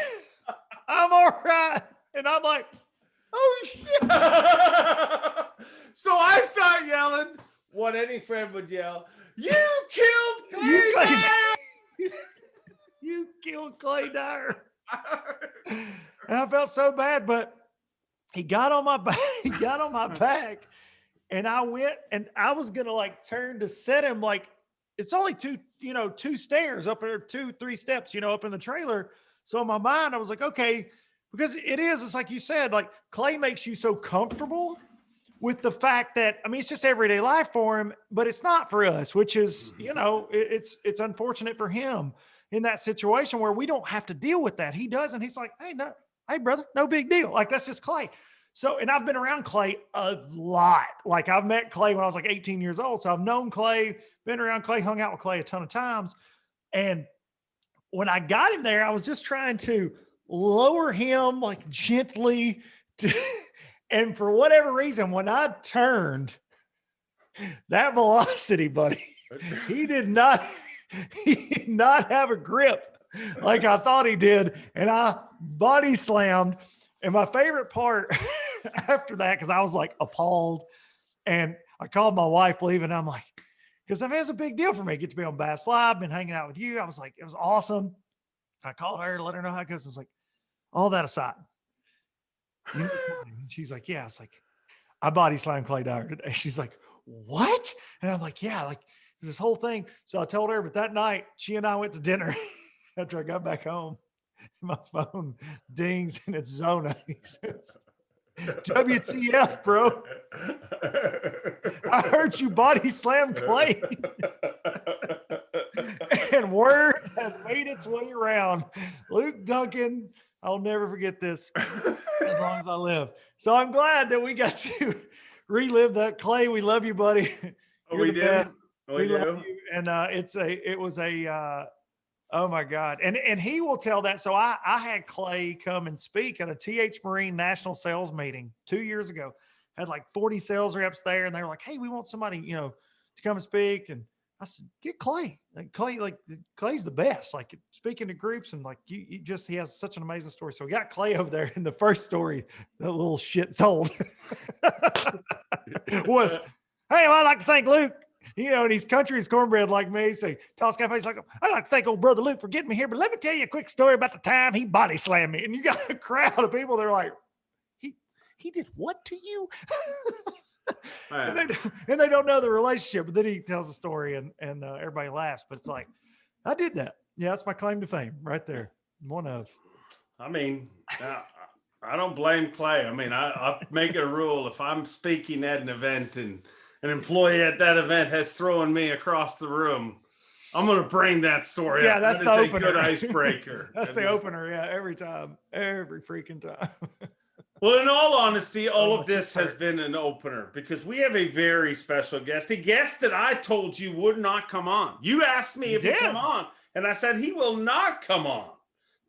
I'm all right." And I'm like, "Oh shit!" So I start yelling what any friend would yell: "You killed Clay Dyer! You killed Clay Dyer!" And I felt so bad, but he got on my back. He got on my back, and I went, and I was gonna turn to set him. It's only two stairs up there, 2-3 steps, up in the trailer. So in my mind, I was like, okay, because it's like you said, Clay makes you so comfortable with the fact that, it's just everyday life for him, but it's not for us, which is, it's unfortunate for him in that situation where we don't have to deal with that. He doesn't. He's like, hey, brother, no big deal. That's just Clay. So, and I've been around Clay a lot. I've met Clay when I was 18 years old. So I've known Clay, been around Clay, hung out with Clay a ton of times. And when I got him there, I was just trying to lower him gently. And for whatever reason, when I turned, that velocity, buddy, he did not have a grip like I thought he did. And I body slammed. And my favorite part after that, because I was appalled, and I called my wife leaving. I'm like, because it's a big deal for me. I get to be on Bass Live, been hanging out with you. I was like, it was awesome. I called her to let her know how it goes. I was like, all that aside, she's like, yeah. It's I body slammed Clay Dyer today. She's like, what? And I'm like, yeah, this whole thing. So I told her, but that night she and I went to dinner after I got back home. My phone dings and it's Zona. He says, WTF, bro? I heard you body slam Clay. And word had made its way around. Luke Duncan, I'll never forget this as long as I live. So I'm glad that we got to relive that. Clay, we love you, buddy. You're we the do. best. We do. love you. And oh my God. And he will tell that. So I had Clay come and speak at a TH Marine national sales meeting 2 years ago. Had 40 sales reps there. And they were like, hey, we want somebody, to come and speak. And I said, get Clay. Clay's the best. Speaking to groups and he has such an amazing story. So we got Clay over there. And the first story that little shit told was, hey, I'd like to thank Luke. And he's country as cornbread like me. So Toss Cafe's like, I'd like to thank old brother Luke for getting me here, but let me tell you a quick story about the time he body slammed me. And you got a crowd of people. They're like, he did what to you? and they don't know the relationship, but then he tells the story and everybody laughs. But it's I did that. Yeah, that's my claim to fame right there. One of. I don't blame Clay. I make it a rule if I'm speaking at an event and an employee at that event has thrown me across the room, I'm going to bring that story Yeah, up. that's That the is a opener. good icebreaker. That's the opener. Yeah, every time, every freaking time. Well, in all honesty, all Oh, of this has been an opener because we have a very special guest, a guest that I told you would not come on. You asked me if he'd come on, and I said he will not come on,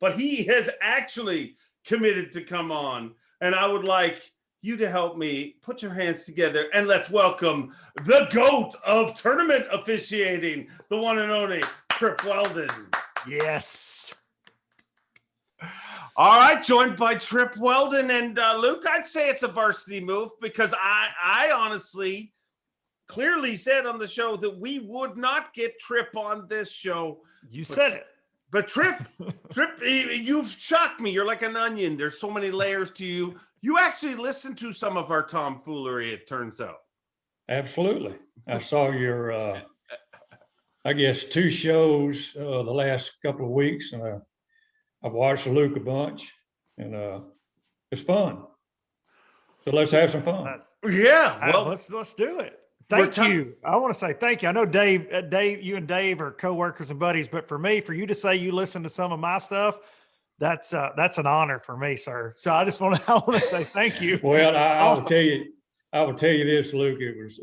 but he has actually committed to come on. And I would like you to help me put your hands together and let's welcome the GOAT of tournament officiating, the one and only Trip Weldon. Yes. All right, joined by Trip Weldon and Luke. I'd say it's a varsity move because I honestly clearly said on the show that we would not get Trip on this show. You said it. But Trip, you've shocked me. You're like an onion. There's so many layers to you. You actually listened to some of our tomfoolery, it turns out. Absolutely. I saw your, I guess, 2 shows the last couple of weeks, and I've watched Luke a bunch, and it's fun. So let's have some fun. Yeah, well, let's do it. Thank you. I want to say thank you. I know Dave, you and Dave are coworkers and buddies, but for me, for you to say you listen to some of my stuff, that's an honor for me, sir. So I want to say thank you. Well, I will tell you this, Luke. It was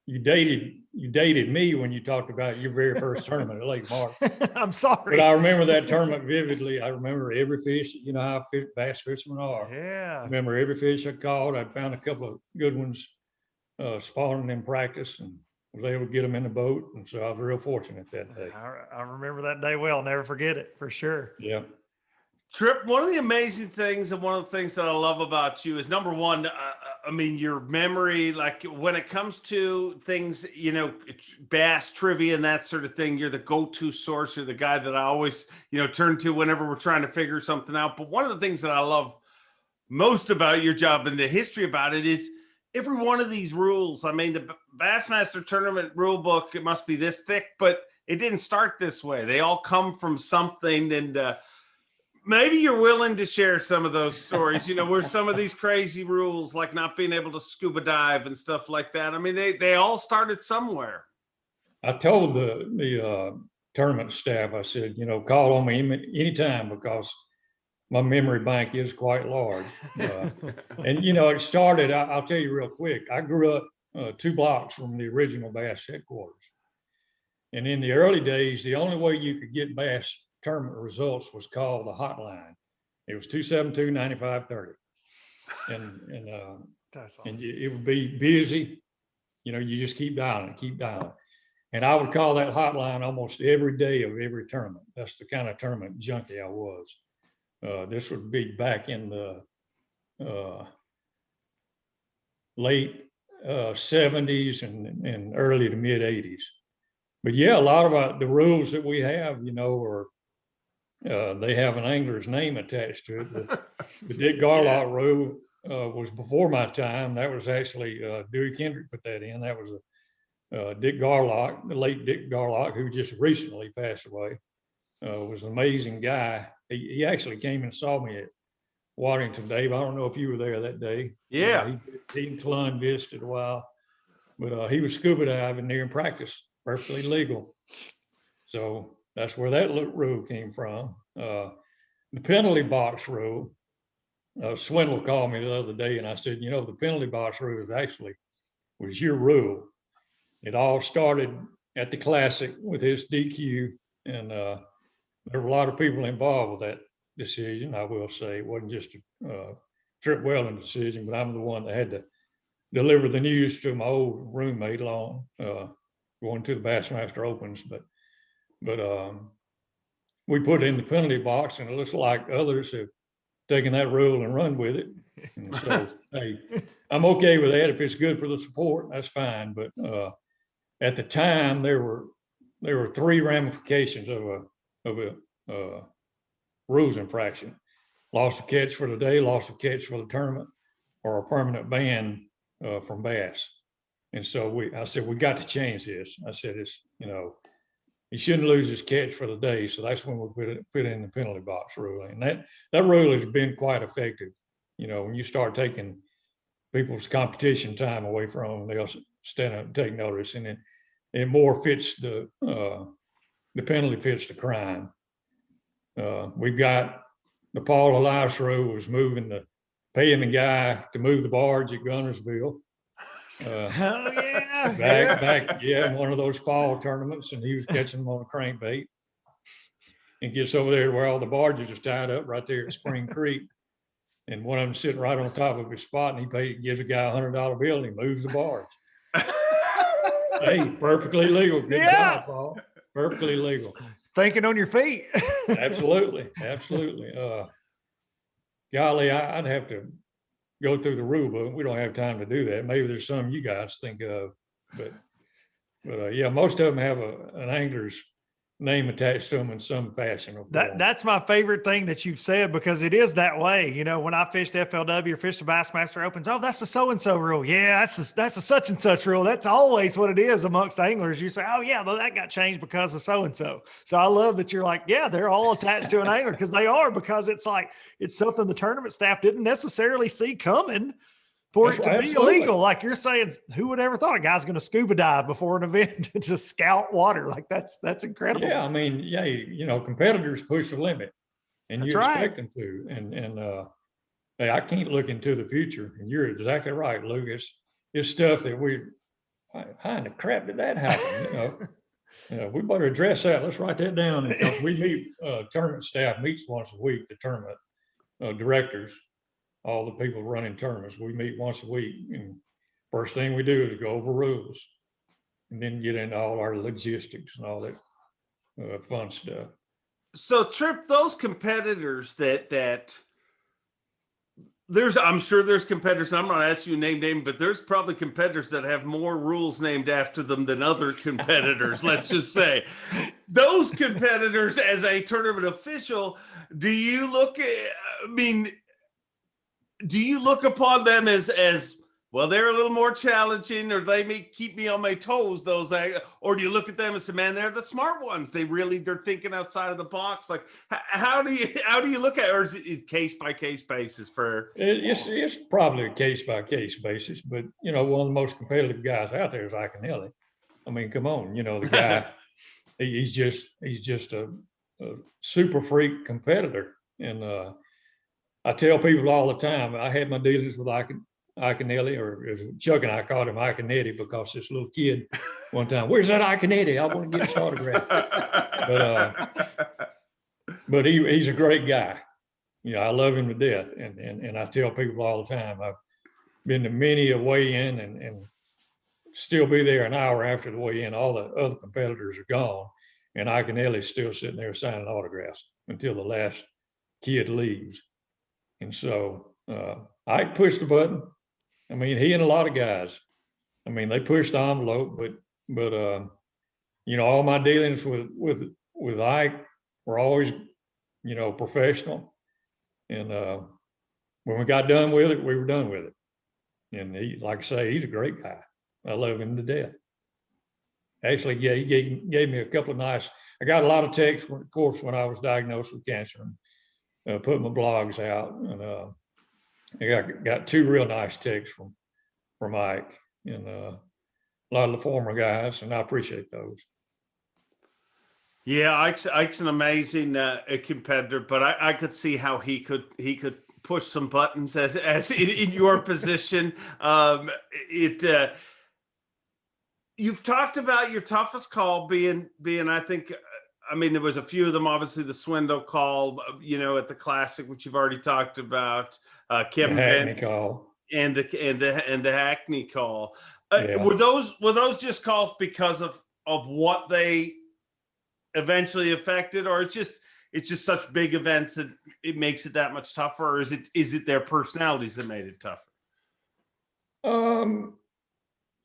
you dated me when you talked about your very first tournament at Lake Mark. I'm sorry, but I remember that tournament vividly. I remember every fish. You know how bass fishermen are. Yeah. I remember every fish I caught. I'd found a couple of good ones spawning in practice, and was able to get them in the boat. And so I was real fortunate that day. I remember that day well. Never forget it, for sure. Yeah. Trip, one of the amazing things and one of the things that I love about you is, number one, I mean, your memory, like when it comes to things, you know, bass trivia and that sort of thing, you're the go-to source. You're the guy that I always, you know, turn to whenever we're trying to figure something out. But one of the things that I love most about your job and the history about it is every one of these rules. I mean, the Bassmaster Tournament rule book, it must be this thick, but it didn't start this way. They all come from something. And maybe you're willing to share some of those stories, you know, where some of these crazy rules, like not being able to scuba dive and stuff like that. I mean, they all started somewhere. I told the tournament staff, I said, you know, call on me anytime because my memory bank is quite large. And, you know, it started, I'll tell you real quick. I grew up 2 blocks from the original Bass headquarters. And in the early days, the only way you could get Bass tournament results was called the hotline. It was 272-9530. And That's awesome. And it would be busy. You know, you just keep dialing. And I would call that hotline almost every day of every tournament. That's the kind of tournament junkie I was. This would be back in the late 70s and early to mid 80s. But yeah, a lot of the rules that we have, you know, are they have an angler's name attached to it. The Dick Garlock rule was before my time. That was actually Dewey Kendrick put that in. That was Dick Garlock, the late Dick Garlock, who just recently passed away. Was an amazing guy. He actually came and saw me at Waddington, Dave. I don't know if you were there that day. Yeah. He and Clun visited a while, but he was scuba diving there in practice, perfectly legal. So that's where that rule came from. The penalty box rule, Swindle called me the other day and I said, you know, the penalty box rule was your rule. It all started at the Classic with his DQ, and there were a lot of people involved with that decision. I will say it wasn't just a Trip Weldon decision, but I'm the one that had to deliver the news to my old roommate going to the Bassmaster Opens. But we put it in the penalty box, and it looks like others have taken that rule and run with it. And so, hey, I'm okay with that. If it's good for the sport, that's fine. But at the time, there were 3 ramifications of a rules infraction: loss of catch for the day, loss of catch for the tournament, or a permanent ban from bass. And so I said, we got to change this. I said, he shouldn't lose his catch for the day. So that's when we put in the penalty box rule. And that rule has been quite effective. You know, when you start taking people's competition time away from them, they'll stand up and take notice. And then it more fits the penalty fits the crime. We've got the Paul Elias rule was paying the guy to move the barge at Gunnersville. Oh yeah. Back, in one of those fall tournaments, and he was catching them on a crankbait. And gets over there where all the barges are tied up right there at Spring Creek. And one of them sitting right on top of his spot, and he gives a guy $100 bill, and he moves the barge. Hey, perfectly legal. Good job, Paul. Perfectly legal. Thinking on your feet. Absolutely. Golly, I'd have to go through the rule book. We don't have time to do that. Maybe there's some you guys think of, but yeah, most of them have an angler's name attached to them in some fashion. That's my favorite thing that you've said, because it is that way. You know, when I fished FLW or fished the Bassmaster Opens, oh, that's the so-and-so rule. Yeah, that's a such and such rule. That's always what it is amongst anglers. You say, oh yeah, well, that got changed because of so-and-so. So I love that you're like, yeah, they're all attached to an angler, because they are, because it's like, it's something the tournament staff didn't necessarily see coming for it to be illegal. Like you're saying, who would ever thought a guy's going to scuba dive before an event to just scout water? Like that's incredible. Yeah, I mean, yeah, you know, competitors push the limit, and you expect them to. And hey, I can't look into the future. And you're exactly right, Lucas. It's stuff that how in the crap did that happen? You know, we better address that. Let's write that down, because we meet tournament staff meets once a week. The tournament directors. All the people running tournaments, we meet once a week, and first thing we do is go over rules, and then get into all our logistics and all that fun stuff. So Tripp, those competitors that I'm sure there's competitors, I'm not asking you to name, but there's probably competitors that have more rules named after them than other competitors. Let's just say those competitors, as a tournament official, do you look upon them as well, they're a little more challenging, or they may keep me on my toes, or do you look at them and say, man, they're the smart ones? They're thinking outside of the box. Like, how do you look at it? Or is it case by case basis it's probably a case by case basis, but you know, one of the most competitive guys out there is Iaconelli. I mean, come on, you know, the guy, he's just a super freak competitor. And, I tell people all the time, I had my dealings with Iaconelli, or as Chuck and I called him Iaconetti, because this little kid one time, where's that Iaconetti? I want to get his autograph. But he's a great guy. You know, I love him to death. And I tell people all the time, I've been to many a weigh-in and still be there an hour after the weigh-in. All the other competitors are gone, and Iaconelli's still sitting there signing autographs until the last kid leaves. And so I pushed the button. I mean, he and a lot of guys, I mean, they pushed the envelope, but you know, all my dealings with Ike were always, you know, professional. And when we got done with it, we were done with it. And he, like I say, he's a great guy. I love him to death. Actually, yeah, he gave me a couple of nice, I got a lot of texts, of course, when I was diagnosed with cancer. Put my blogs out, and I got two real nice texts from Mike and a lot of the former guys, and I appreciate those. Yeah, Ike's an amazing competitor, but I could see how he could push some buttons as in your position. You've talked about your toughest call being I think. I mean, there was a few of them, obviously the Swindle call, you know, at the Classic, which you've already talked about, Kevin Hackney call and the Hackney call. Yeah. Were those just calls because of what they eventually affected, or it's just such big events that it makes it that much tougher, or is it their personalities that made it tougher?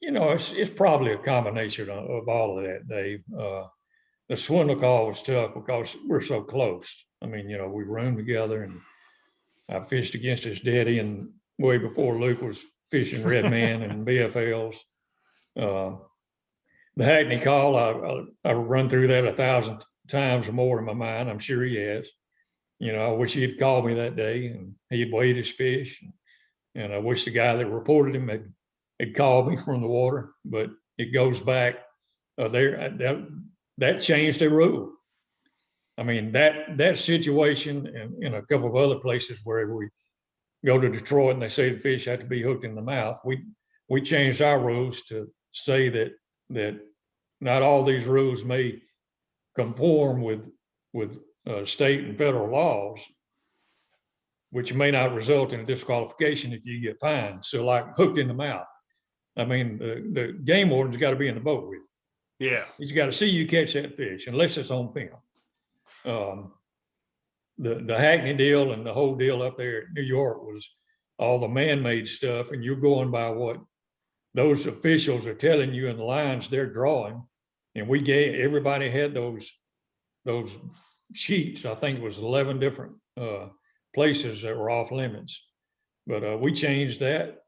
You know, it's probably a combination of all of that, Dave. The Swindle call was tough because we're so close. I mean, you know, we roomed together, and I fished against his daddy, and way before Luke was fishing Red Man and BFLs. The Hackney call, I run through that 1,000 times or more in my mind. I'm sure he has. You know, I wish he'd called me that day and he'd weighed his fish. And I wish the guy that reported him had called me from the water, but it goes back that changed the rule. I mean, that situation and in a couple of other places where we go to Detroit and they say the fish had to be hooked in the mouth, we changed our rules to say that not all these rules may conform with state and federal laws, which may not result in a disqualification if you get fined. So like hooked in the mouth. I mean, the game warden's got to be in the boat with you. Yeah. He's got to see you catch that fish, unless it's on film. The Hackney deal and the whole deal up there in New York was all the man-made stuff, and you're going by what those officials are telling you in the lines they're drawing. And everybody had those sheets. I think it was 11 different places that were off limits. But we changed that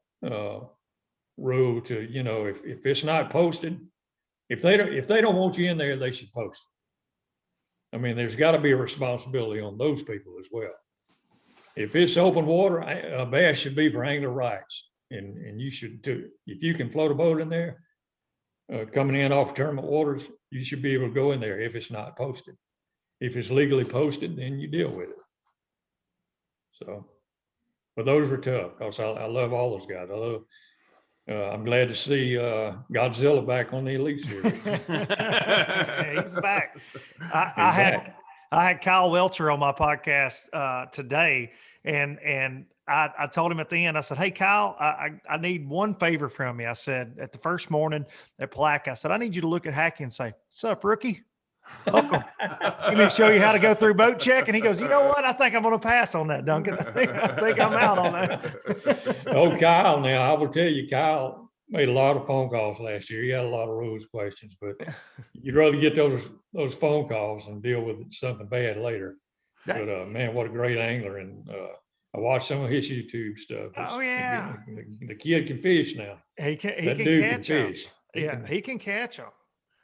rule to, if it's not posted, if they don't want you in there, they should post it. I mean, there's got to be a responsibility on those people as well. If it's open water, a bass should be for angler rights, and you should too. If you can float a boat in there, coming in off tournament waters, you should be able to go in there if it's not posted. If it's legally posted, then you deal with it. So, but those were tough because I love all those guys. I'm glad to see Godzilla back on the Elite Series. He's back. I had Kyle Welcher on my podcast today, and I told him at the end, I said, "Hey, Kyle, I need one favor from you." I said at the first morning at Plaque, I said, "I need you to look at Hackey and say, 'Sup, rookie? Welcome. Let me show you how to go through boat check." And he goes, "You know what? I think I'm going to pass on that, Duncan. I think I'm out on that." Oh, Kyle, now I will tell you, Kyle made a lot of phone calls last year. He had a lot of rules questions, but you'd rather get those phone calls and deal with something bad later. But man, what a great angler. And I watched some of his YouTube stuff. Oh yeah. The kid can fish now. He can catch them. He can catch them.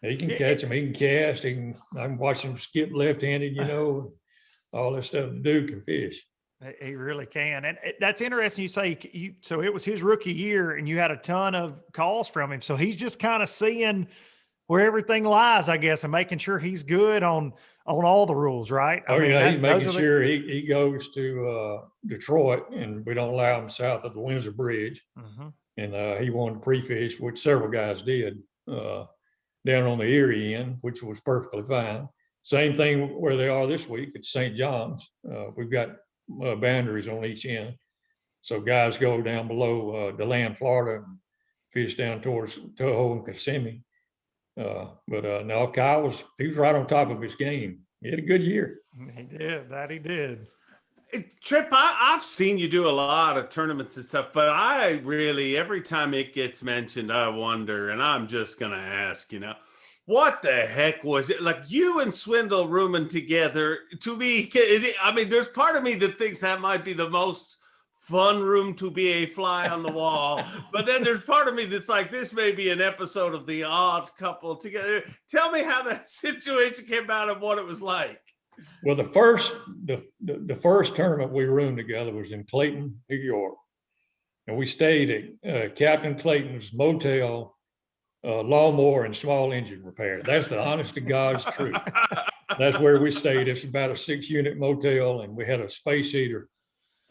He can catch them. He can cast. I can watch him skip left-handed, all that stuff. The dude can fish. He really can. And that's interesting. You say so it was his rookie year and you had a ton of calls from him. So he's just kind of seeing where everything lies, I guess, and making sure he's good on all the rules, right? He's making sure he goes to Detroit, and we don't allow him south of the Windsor Bridge. Mm-hmm. And he wanted to pre-fish, which several guys did, down on the Erie end, which was perfectly fine. Same thing where they are this week at St. John's. We've got boundaries on each end. So guys go down below DeLand, Florida, and fish down towards Toho and Kissimmee. But no, Kyle he was right on top of his game. He had a good year. He did. Tripp, I've seen you do a lot of tournaments and stuff, but I really, every time it gets mentioned, I wonder, and I'm just going to ask, what the heck was it? Like you and Swindle rooming together, to me, I mean, there's part of me that thinks that might be the most fun room to be a fly on the wall. But then there's part of me that's like, this may be an episode of The Odd Couple together. Tell me how that situation came about and what it was like. Well, the first tournament we roomed together was in Clayton, New York. And we stayed at Captain Clayton's motel, lawnmower and small engine repair. That's the honest to God's truth. That's where we stayed. It's about a 6-unit motel, and we had a space heater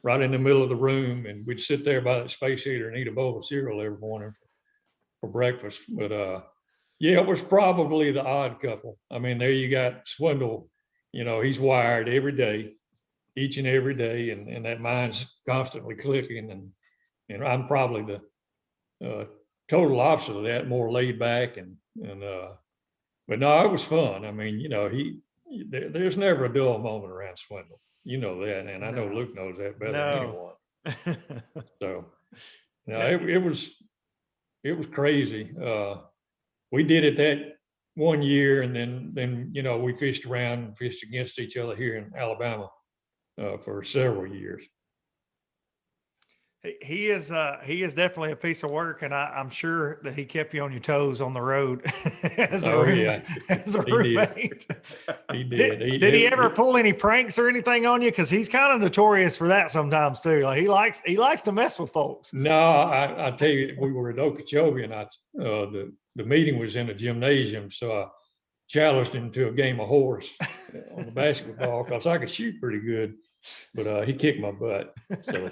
right in the middle of the room, and we'd sit there by that space heater and eat a bowl of cereal every morning for breakfast. But yeah, it was probably the odd couple. I mean, there you got Swindle, he's wired every day, each and every day, and that mind's constantly clicking. And I'm probably the total opposite of that, more laid back but no, it was fun. I mean, there's never a dull moment around Swindle. You know that, and I know Luke knows that better than anyone. So, it was crazy. We did it that one year, and then we fished around and fished against each other here in Alabama for several years. He is definitely a piece of work, and I'm sure that he kept you on your toes on the road as a Yeah, as a he roommate. he did. Did he ever pull any pranks or anything on you? Because he's kind of notorious for that sometimes too. Like he likes to mess with folks. No, I tell you, we were at Okeechobee, and the meeting was in a gymnasium, so I challenged him to a game of horse on the basketball because I could shoot pretty good, but he kicked my butt, so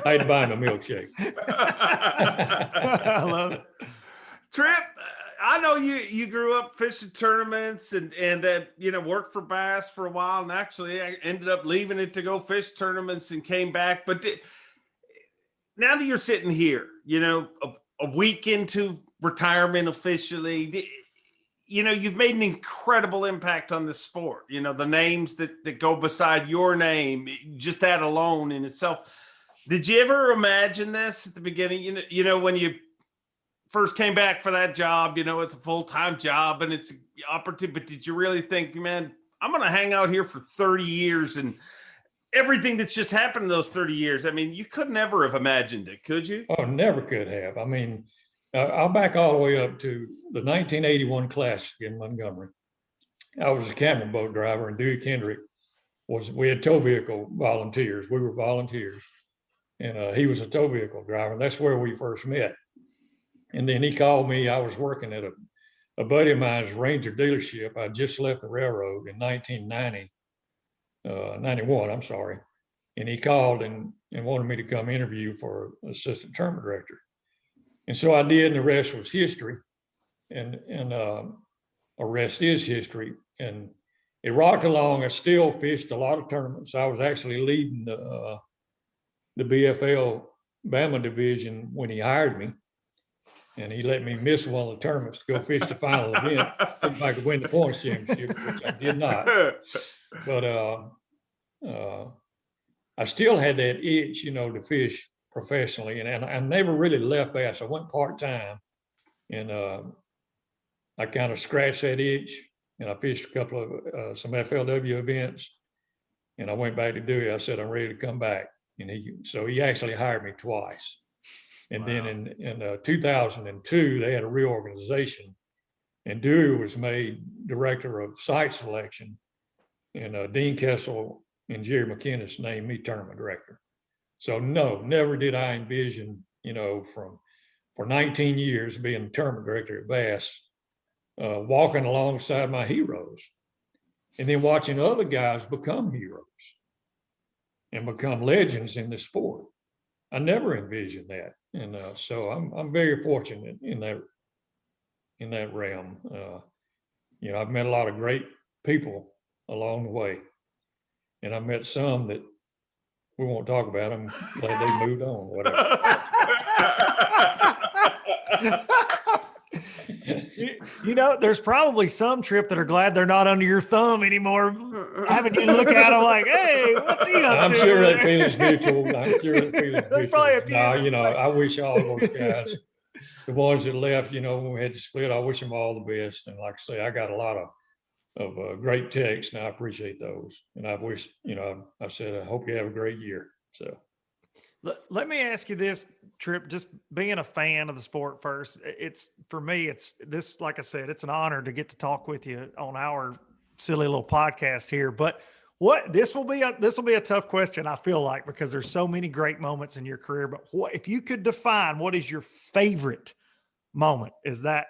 I had to buy him a milkshake. I love it. Tripp, I know you grew up fishing tournaments and worked for bass for a while, and actually I ended up leaving it to go fish tournaments and came back. But now that you're sitting here, a week into retirement officially, you've made an incredible impact on the sport. The names that go beside your name, just that alone in itself. Did you ever imagine this at the beginning? When you first came back for that job, it's a full-time job and it's an opportunity, but did you really think, man, I'm going to hang out here for 30 years and everything that's just happened in those 30 years? I mean, you could never have imagined it, could you? Oh, never could have. I mean, I'll back all the way up to the 1981 Classic in Montgomery. I was a camel boat driver, and Dewey Kendrick we had tow vehicle volunteers. We were volunteers, and he was a tow vehicle driver. That's where we first met. And then he called me. I was working at a buddy of mine's Ranger dealership. I just left the railroad in 91, I'm sorry. And he called and wanted me to come interview for assistant tournament director. And so I did, and the rest was history. And the rest is history. And it rocked along. I still fished a lot of tournaments. I was actually leading the BFL Bama division when he hired me. And he let me miss one of the tournaments to go fish the final event if I could win the points championship, which I did not. But I still had that itch, to fish professionally. And I never really left bass. I went part-time, and I kind of scratched that itch, and I fished a couple of some FLW events, and I went back to Dewey. I said, I'm ready to come back. And he actually hired me twice. And then in 2002, they had a reorganization, and Dewey was made director of site selection, and Dean Kessel and Jerry McInnes named me tournament director. So no, never did I envision, for 19 years being tournament director at Bass, walking alongside my heroes, and then watching other guys become heroes and become legends in the sport. I never envisioned that, and so I'm very fortunate in that realm. I've met a lot of great people along the way, and I met some that we won't talk about. I'm glad they moved on. Whatever. There's probably some, Tripp, that are glad they're not under your thumb anymore. Having you look at them like, hey, what's he up to? I'm sure that feeling's mutual. I wish all of those guys, the ones that left, when we had to split, I wish them all the best. And like I say, I got a lot of great texts, and I appreciate those. And I wish, I said, I hope you have a great year. So. Let me ask you this, Tripp, just being a fan of the sport first, for me, like I said, it's an honor to get to talk with you on our silly little podcast here. But this will be a tough question, I feel like, because there's so many great moments in your career. But if you could define what is your favorite moment? Is that,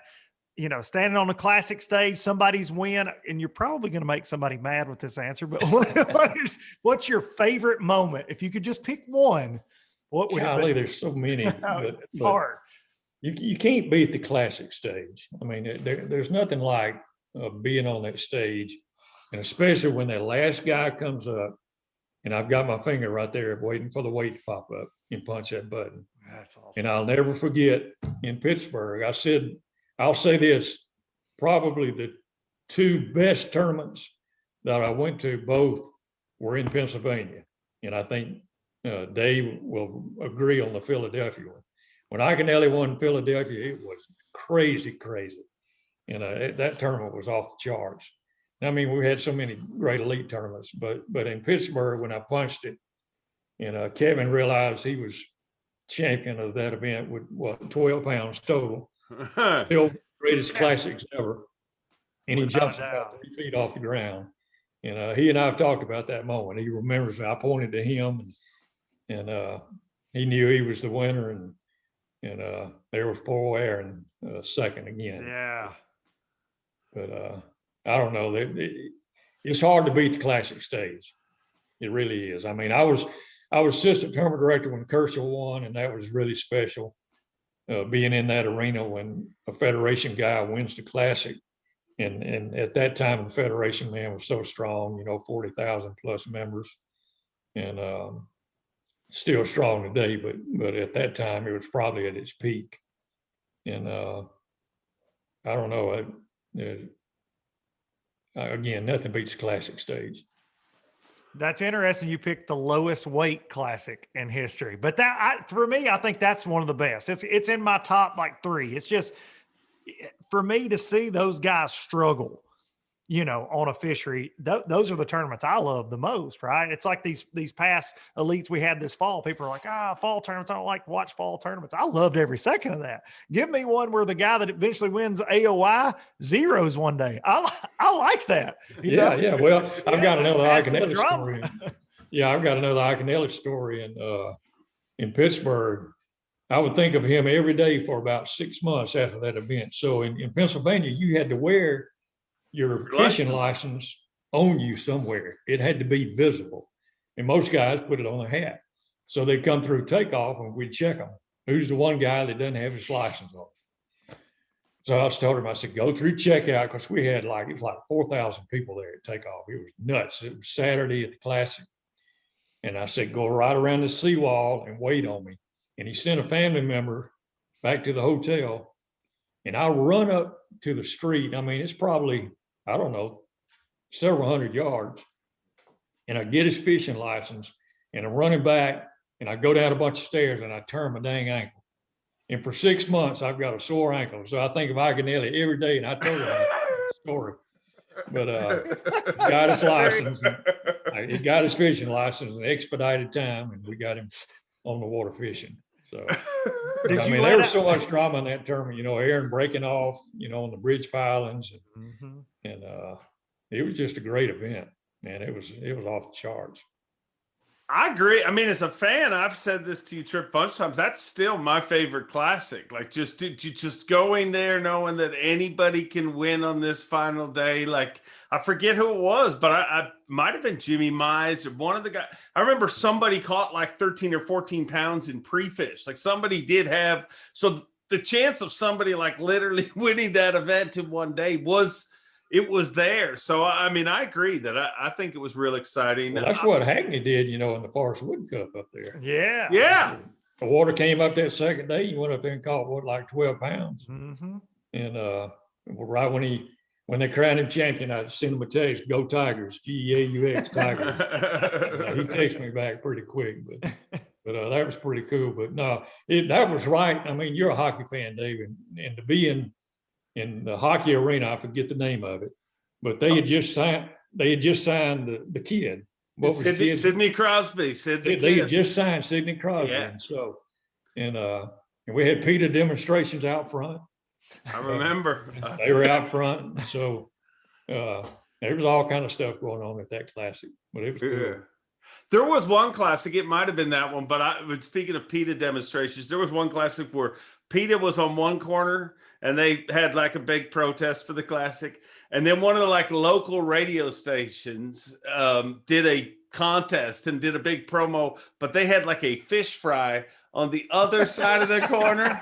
standing on a classic stage, somebody's win, and you're probably going to make somebody mad with this answer, but what's your favorite moment? If you could just pick one, what would it be? There's so many. It's hard. You can't beat the classic stage. I mean, there's nothing like being on that stage, and especially when that last guy comes up, and I've got my finger right there waiting for the weight to pop up and punch that button. That's awesome. And I'll never forget in Pittsburgh, I'll say this, probably the two best tournaments that I went to, both were in Pennsylvania. And I think Dave will agree on the Philadelphia one. When Iaconelli won Philadelphia, it was crazy. And that tournament was off the charts. I mean, we had so many great elite tournaments, but in Pittsburgh, when I punched it, and Kevin realized he was champion of that event with 12 pounds total. Still greatest classics ever. And he jumps about 3 feet off the ground. And he and I have talked about that moment. He remembers I pointed to him, and he knew he was the winner, and there was poor Aaron second again. Yeah. But I don't know. It's hard to beat the classic stage. It really is. I mean, I was assistant tournament director when Kershaw won, and that was really special. Being in that arena when a Federation guy wins the classic. And at that time, the Federation, man, was so strong, 40,000 plus members, and still strong today. But at that time, it was probably at its peak. And I don't know. Again, nothing beats the classic stage. That's interesting. You picked the lowest weight classic in history, but for me, I think that's one of the best. It's in my top like 3. It's just for me to see those guys struggle, on a fishery. Those are the tournaments I love the most, right? It's like these past elites we had this fall. People are like, fall tournaments. I don't like to watch fall tournaments. I loved every second of that. Give me one where the guy that eventually wins AOI zeros one day. I like that. Yeah. Well, I've got another Iconelli story. Yeah, I've got another Iconelli story in Pittsburgh. I would think of him every day for about 6 months after that event. So in Pennsylvania, you had to wear your fishing license on you somewhere. It had to be visible. And most guys put it on a hat. So they'd come through takeoff and we'd check them. Who's the one guy that doesn't have his license on? So I told him, I said, go through checkout, because we had it was like 4,000 people there at takeoff. It was nuts. It was Saturday at the Classic. And I said, go right around the seawall and wait on me. And he sent a family member back to the hotel. And I run up to the street. I mean, it's probably, I don't know, several hundred yards. And I get his fishing license, and I'm running back, and I go down a bunch of stairs, and I turn my dang ankle. And for 6 months, I've got a sore ankle. So I think of Iconelli every day, and I told him the story. But he got his license. He got his fishing license in expedited time, and we got him on the water fishing. So there was so much drama in that tournament, Aaron breaking off, on the bridge pilings, and it was just a great event, man. It was off the charts. I agree. I mean, as a fan, I've said this to you, Tripp, a bunch of times. That's still my favorite classic. Like just going there, knowing that anybody can win on this final day. Like, I forget who it was, but I might have been Jimmy Mize or one of the guys. I remember somebody caught like 13 or 14 pounds in pre-fish. Like somebody did have. So the chance of somebody like literally winning that event in one day was there. So, I mean, I agree that I think it was real exciting. Well, that's what Hackney did, in the Forest Wood Cup up there. Yeah. Yeah. The water came up that second day. You went up there and caught like 12 pounds. Mm-hmm. And right when they crowned him champion, I sent him a text, "Go Tigers, GEAUX Tigers." He texted me back pretty quick, but that was pretty cool. But no, that was right. I mean, you're a hockey fan, Dave, and to be in the hockey arena, I forget the name of it, but they had just signed the kid. What was Sidney, Sidney Crosby. They had just signed Sidney Crosby. Yeah. And so, and we had PETA demonstrations out front. I remember. They were out front. So there was all kind of stuff going on at that classic, but it was cool. Yeah. There was one classic, it might have been that one, but speaking of PETA demonstrations, there was one classic where PETA was on one corner and they had like a big protest for the classic. And then one of the like local radio stations did a contest and did a big promo, but they had like a fish fry on the other side of the corner.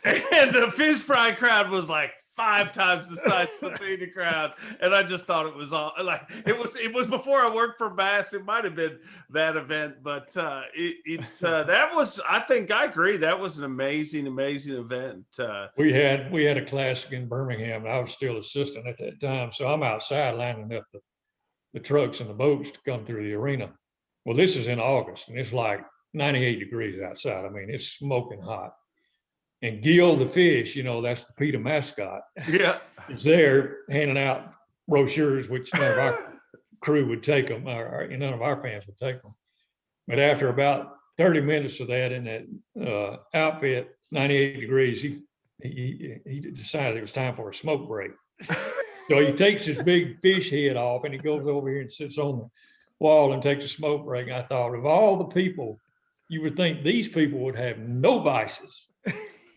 And the fish fry crowd was like 5 times the size of the PETA crowd. And I just thought it was all like, it was before I worked for Bass. It might've been that event, but that was, I think I agree. That was an amazing event. We had a classic in Birmingham, and I was still assistant at that time. So I'm outside lining up the trucks and the boats to come through the arena. Well, this is in August, and it's like 98 degrees outside. I mean, it's smoking hot. And Gil the fish, that's the PETA mascot, is there handing out brochures, which none of our crew would take them, or none of our fans would take them. But after about 30 minutes of that in that outfit, 98 degrees. He decided it was time for a smoke break. So he takes his big fish head off and he goes over here and sits on the wall and takes a smoke break. And I thought, of all the people, you would think these people would have no vices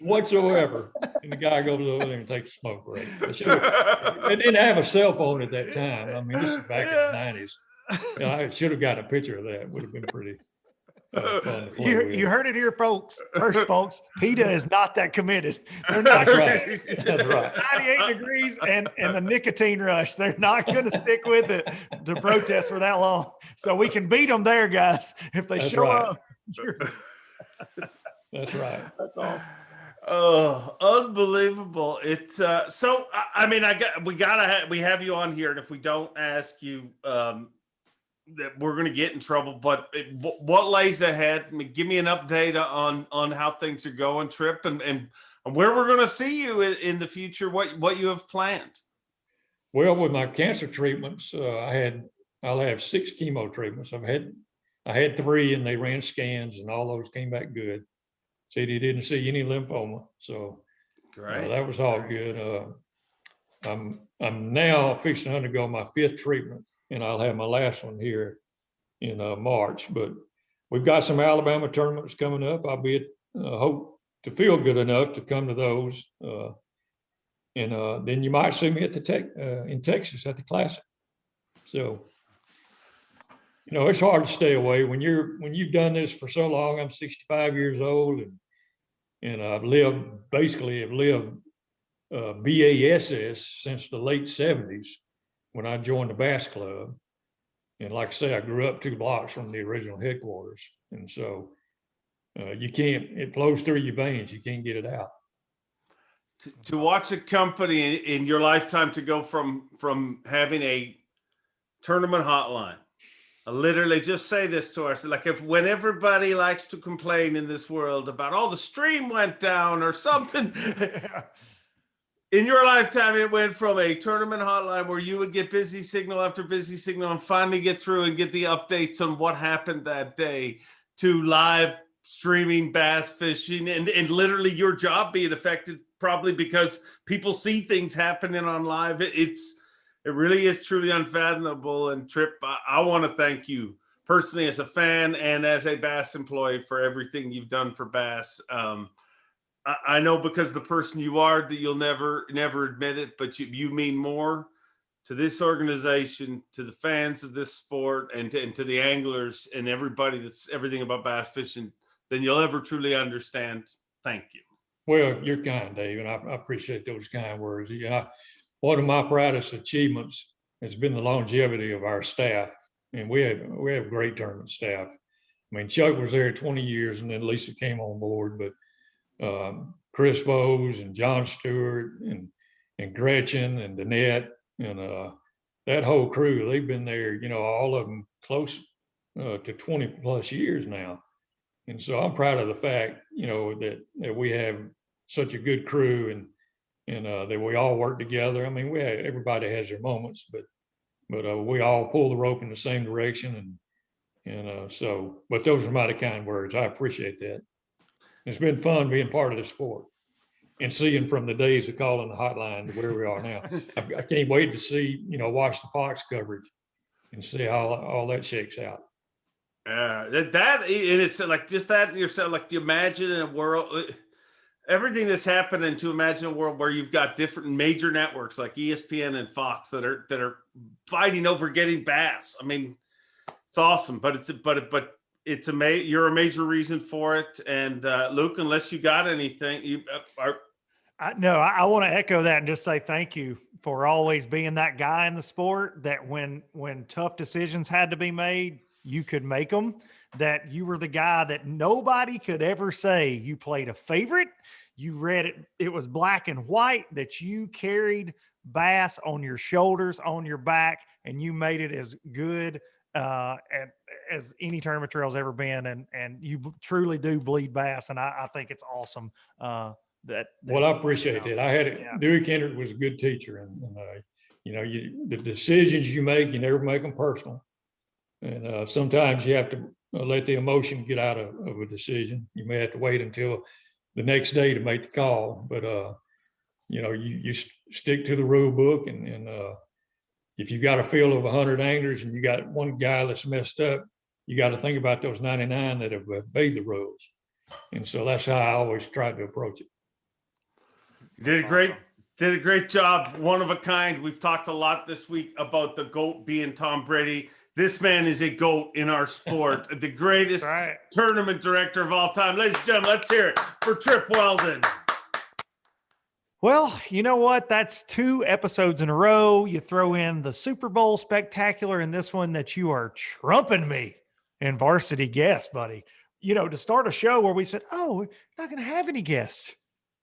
whatsoever. And the guy goes over there and takes a smoke break. They didn't have a cell phone at that time. I mean, this is back in the 90s. I should have got a picture of that. It would have been pretty fun to play with. You heard it here, folks. First, folks, PETA is not that committed. They're not Right. That's right. 98 degrees and the nicotine rush. They're not going to stick with it to protest for that long. So we can beat them there, guys. If they show up. That's right. That's awesome. Oh, unbelievable. It's so I mean, we have you on here, and if we don't ask you, that we're going to get in trouble. But what lays ahead? I mean, give me an update on how things are going, Tripp, and where we're going to see you in the future. What you have planned? Well, with my cancer treatments, I'll have 6 chemo treatments. I had 3, and they ran scans, and all those came back good. Said he didn't see any lymphoma, so that was all good. I'm now fixing to undergo my 5th treatment, and I'll have my last one here in March. But we've got some Alabama tournaments coming up. I'll be hope to feel good enough to come to those, and then you might see me at the in Texas at the Classic. So, it's hard to stay away when you've done this for so long. I'm 65 years old, and I've lived BASS since the late 70s when I joined the Bass Club. And like I say, I grew up 2 blocks from the original headquarters. And so it flows through your veins. You can't get it out. To watch a company in your lifetime to go from having a tournament hotline. I literally just say this to us, like when everybody likes to complain in this world about, the stream went down or something. In your lifetime, it went from a tournament hotline where you would get busy signal after busy signal and finally get through and get the updates on what happened that day to live streaming bass fishing and literally your job being affected probably because people see things happening on live. It really is truly unfathomable. And Tripp, I want to thank you personally as a fan and as a Bass employee for everything you've done for Bass. I know because the person you are that you'll never admit it, but you mean more to this organization, to the fans of this sport, and to the anglers and everybody that's everything about bass fishing than you'll ever truly understand. Thank you. Well, you're kind, Dave, and I appreciate those kind words. One of my proudest achievements has been the longevity of our staff, and we have great tournament staff. I mean, Chuck was there 20 years, and then Lisa came on board, but Chris Bowes and John Stewart and Gretchen and Danette and that whole crew, they've been there, all of them close to 20 plus years now. And so I'm proud of the fact, that we have such a good crew and that we all work together. I mean, everybody has their moments, but we all pull the rope in the same direction. But those are mighty kind words. I appreciate that. It's been fun being part of the sport and seeing from the days of calling the hotline to where we are now. I can't wait to see, watch the Fox coverage and see how all that shakes out. And it's like just that in yourself, like you imagine in a world, everything that's happening, to imagine a world where you've got different major networks like ESPN and Fox that are fighting over getting bass. I mean, it's awesome, but it's you're a major reason for it. And Luke, unless you got anything, I want to echo that and just say thank you for always being that guy in the sport that when tough decisions had to be made, you could make them, that you were the guy that nobody could ever say you played a favorite. You read it. It was black and white, that you carried bass on your shoulders, on your back, and you made it as good as any tournament trail's ever been. And you truly do bleed bass. And I think it's awesome. Well, I appreciate that. I had it. Yeah. Dewey Kendrick was a good teacher, and the decisions you make, you never make them personal. And sometimes you have to let the emotion get out of a decision. You may have to wait until the next day to make the call, but you stick to the rule book, and if you got a field of 100 anglers and you got one guy that's messed up, you got to think about those 99 that have obeyed the rules. And so that's how I always try to approach it. Did a great job. One of a kind. We've talked a lot this week about the GOAT being Tom Brady. This man is a GOAT in our sport, the greatest tournament director of all time. Ladies and gentlemen, let's hear it for Trip Weldon. Well, you know what? That's 2 episodes in a row. You throw in the Super Bowl spectacular and this one that you are trumping me in varsity guest, buddy. To start a show where we said, oh, we're not going to have any guests,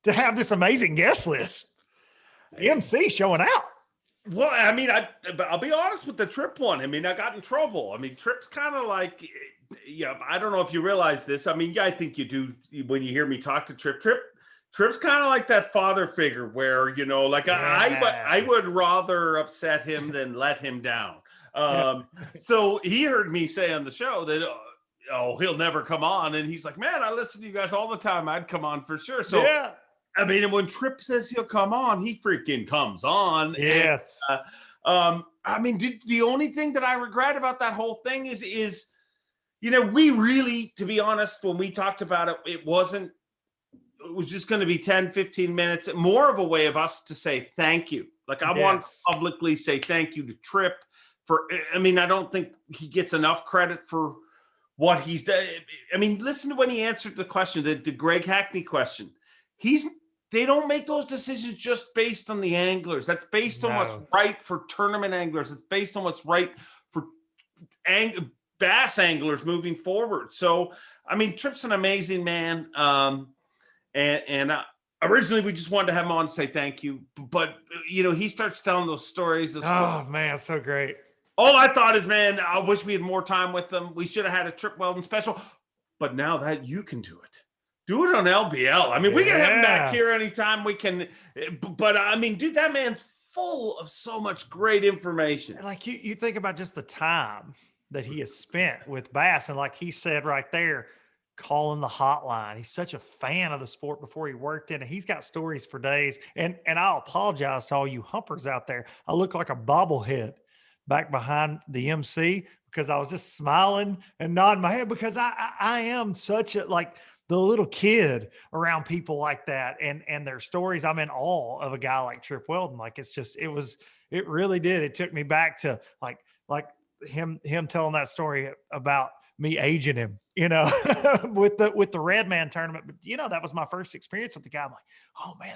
to have this amazing guest list. The MC showing out. Well, I mean, I'll be honest with the Trip one. I mean, I got in trouble. I mean, Trip's kind of like, I don't know if you realize this. I mean, I think you do when you hear me talk to Trip. Trip's kind of like that father figure where, I would rather upset him than let him down. So he heard me say on the show that, he'll never come on. And he's like, man, I listen to you guys all the time. I'd come on for sure. So, I mean, when Trip says he'll come on, he freaking comes on. Yes. And, I mean, the only thing that I regret about that whole thing is, we really, to be honest, when we talked about it, it was just going to be 10, 15 minutes, more of a way of us to say thank you. Like I want to publicly say thank you to Trip I don't think he gets enough credit for what he's done. I mean, listen to when he answered the question, the Greg Hackney question. They don't make those decisions just based on the anglers. That's based on what's right for tournament anglers. It's based on what's right for bass anglers moving forward. So, I mean, Tripp's an amazing man. And originally we just wanted to have him on to say thank you. But, he starts telling those stories. Man, so great. All I thought is, man, I wish we had more time with them. We should have had a Trip Weldon special. But now that you can do it. Do it on LBL. I mean, we can have him back here anytime we can. But I mean, dude, that man's full of so much great information. Like you think about just the time that he has spent with bass. And like he said right there, calling the hotline. He's such a fan of the sport before he worked in it. He's got stories for days. And I'll apologize to all you humpers out there. I look like a bobblehead back behind the MC because I was just smiling and nodding my head because I am such a, like, the little kid around people like that and their stories. I'm in awe of a guy like Trip Weldon. Like it really did. It took me back to like him telling that story about me aging him, with the Red Man tournament. But that was my first experience with the guy. I'm like, oh man,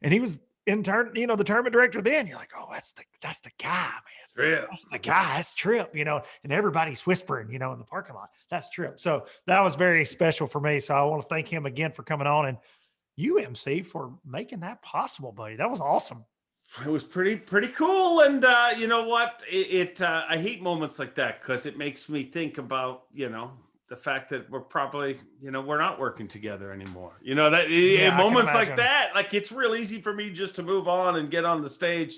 and he was the tournament director then. You're like, oh, that's the guy, man. Trip. That's the guy. That's Trip, and everybody's whispering, in the parking lot. That's Trip. So that was very special for me. So I want to thank him again for coming on and UMC for making that possible, buddy. That was awesome. It was pretty cool. And you know what? I hate moments like that because it makes me think about, the fact that we're probably, we're not working together anymore. Moments like that, like it's real easy for me just to move on and get on the stage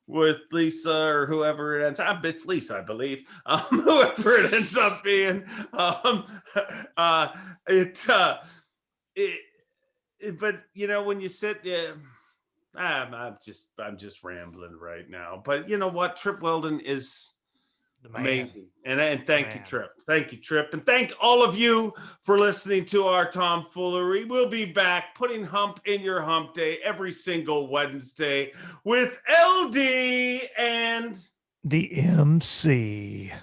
with Lisa or whoever it ends up. It's Lisa, I believe. Whoever it ends up being. But when you sit, I'm just rambling right now. But you know what? Trip Weldon is amazing. And thank you, Trip. Thank you, Trip. And thank all of you for listening to our tomfoolery. We'll be back putting hump in your hump day every single Wednesday with LD and the MC.